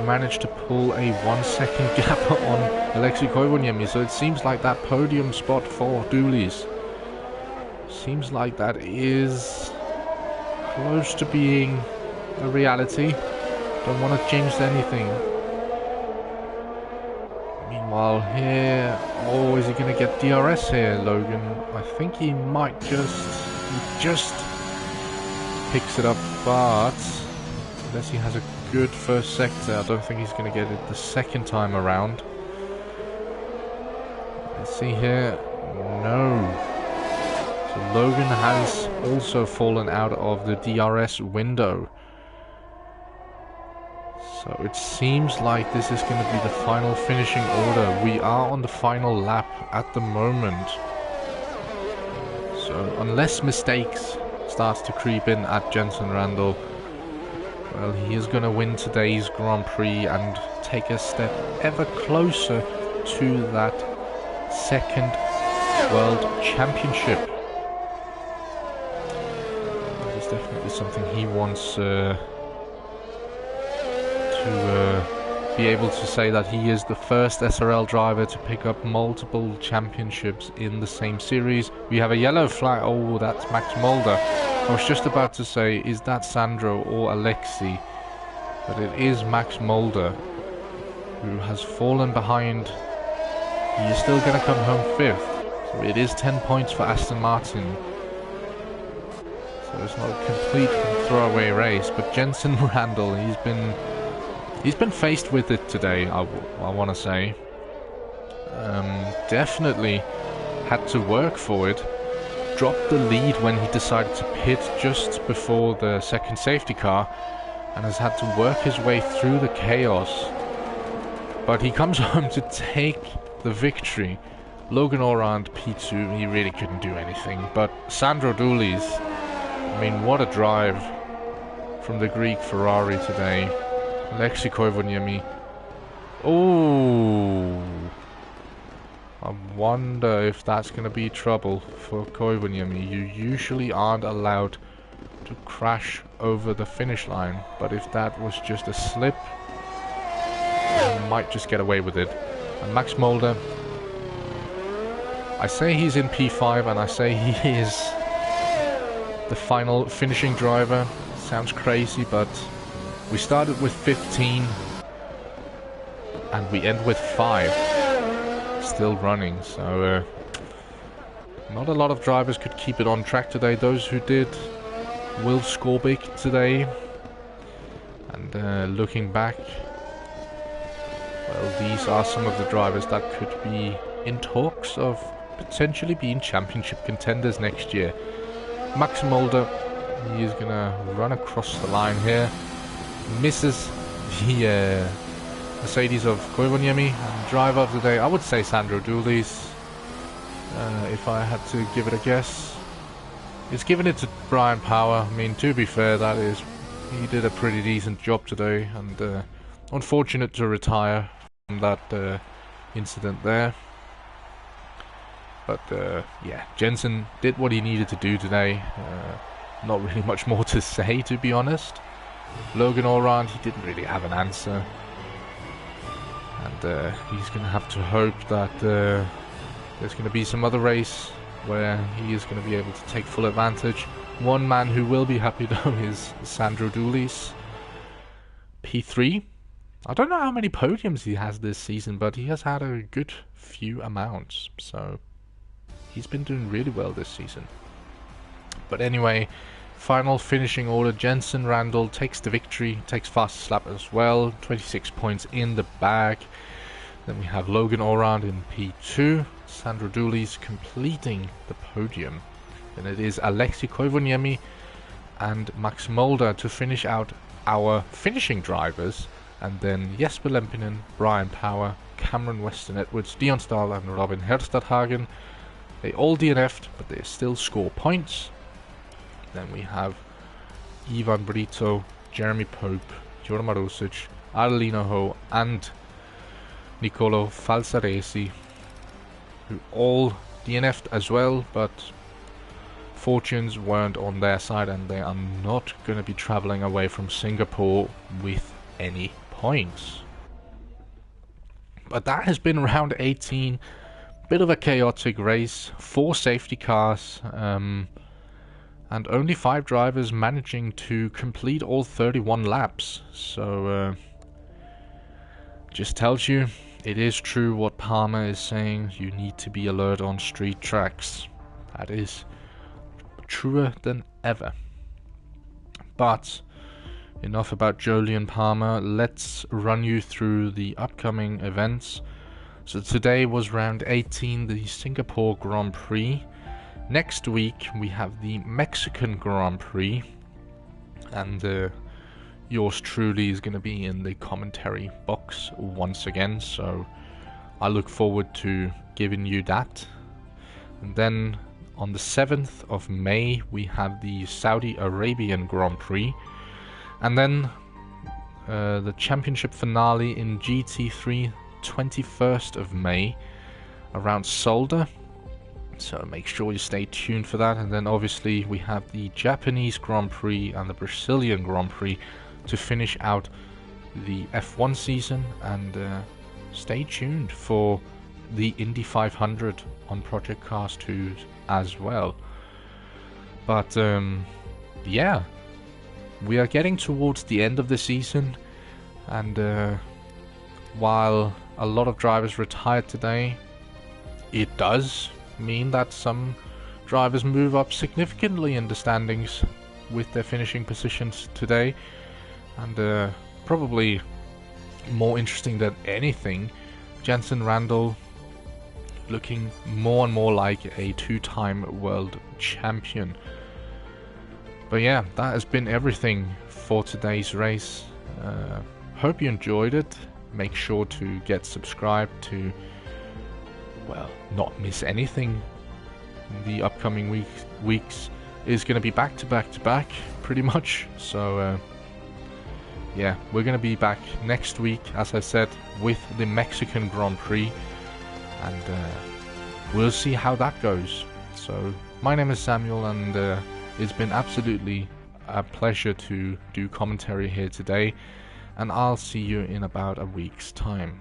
managed to pull a 1 second gap on Alexi Koivuniemi, so it seems like that podium spot for Dulis seems like that is close to being a reality. Don't want to jinx anything. While here, oh, is he going to get DRS here, Logan? I think he might just picks it up, but unless he has a good first sector, I don't think he's going to get it the second time around. Let's see here. No. So Logan has also fallen out of the DRS window. So it seems like this is going to be the final finishing order. We are on the final lap at the moment. So unless mistakes starts to creep in at Jensen Randall, well, he is going to win today's Grand Prix and take a step ever closer to that second World Championship. That is definitely something he wants to be able to say, that he is the first SRL driver to pick up multiple championships in the same series. We have a yellow flag. Oh, that's Max Mulder. I was just about to say, is that Sandro or Alexi? But it is Max Mulder, who has fallen behind. He is still going to come home 5th. So it is 10 points for Aston Martin. So it's not a complete throwaway race. But Jensen Randall, he's been faced with it today, I want to say. Definitely had to work for it. Dropped the lead when he decided to pit just before the second safety car, and has had to work his way through the chaos. But he comes home to take the victory. Logan Orand P2, he really couldn't do anything. But Sandro Doulis, I mean, what a drive from the Greek Ferrari today. Alexi Koivuniemi. Oh, I wonder if that's going to be trouble for Koivuniemi. You usually aren't allowed to crash over the finish line, but if that was just a slip, he might just get away with it. And Max Mulder, I say he's in P5, and I say he is the final finishing driver. Sounds crazy, but we started with 15 and we end with 5 still running, so not a lot of drivers could keep it on track today. Those who did will score big today. And looking back, well, these are some of the drivers that could be in talks of potentially being championship contenders next year. Max Mulder, he is gonna run across the line here. Misses the Mercedes of Koivuniemi, and driver of the day, I would say Sandro Doulis. If I had to give it a guess, it's given it to Brian Power. I mean, to be fair, that is, he did a pretty decent job today, and unfortunate to retire from that incident there. But yeah, Jensen did what he needed to do today. Not really much more to say, to be honest. Logan Orand, he didn't really have an answer, and he's going to have to hope that there's going to be some other race where he is going to be able to take full advantage. One man who will be happy though is Sandro Doulis, P3. I don't know how many podiums he has this season, but he has had a good few amounts, so he's been doing really well this season. But anyway, final finishing order, Jensen Randall takes the victory, takes fastest lap as well, 26 points in the bag. Then we have Logan Orand in P2, Sandro Doulis completing the podium. Then it is Alexi Koivuniemi and Max Mulder to finish out our finishing drivers. And then Jesper Lempinen, Brian Power, Cameron Weston Edwards, Dion Stahl and Robin Herstadhagen. They all DNF'd, but they still score points. Then we have Ivan Brito, Jeremy Pope, Jorma Rosic, Arlino Ho and Nicolo Falsaresi, who all DNF'd as well, but fortunes weren't on their side, and they are not going to be travelling away from Singapore with any points. But that has been round 18. Bit of a chaotic race, 4 safety cars, and only 5 drivers managing to complete all 31 laps. So just tells you it is true what Palmer is saying, you need to be alert on street tracks. That is truer than ever. But enough about Jolyon Palmer, let's run you through the upcoming events. So today was round 18, the Singapore Grand Prix. Next week we have the Mexican Grand Prix, and yours truly is going to be in the commentary box once again, so I look forward to giving you that. And then on the 7th of May we have the Saudi Arabian Grand Prix, and then the championship finale in GT3, 21st of May around Solder. So make sure you stay tuned for that. And then obviously we have the Japanese Grand Prix and the Brazilian Grand Prix to finish out the F1 season. And stay tuned for the Indy 500 on Project Cars 2 as well. But yeah, we are getting towards the end of the season, and while a lot of drivers retired today, it does mean that some drivers move up significantly in the standings with their finishing positions today. And probably more interesting than anything, Jensen Randall looking more and more like a two-time world champion. But yeah, that has been everything for today's race. Hope you enjoyed it. Make sure to get subscribed to, well, not miss anything. The upcoming weeks is going to be back to back to back, pretty much. So yeah, we're going to be back next week, as I said, with the Mexican Grand Prix, and we'll see how that goes. So my name is Samuel, and it's been absolutely a pleasure to do commentary here today, and I'll see you in about a week's time.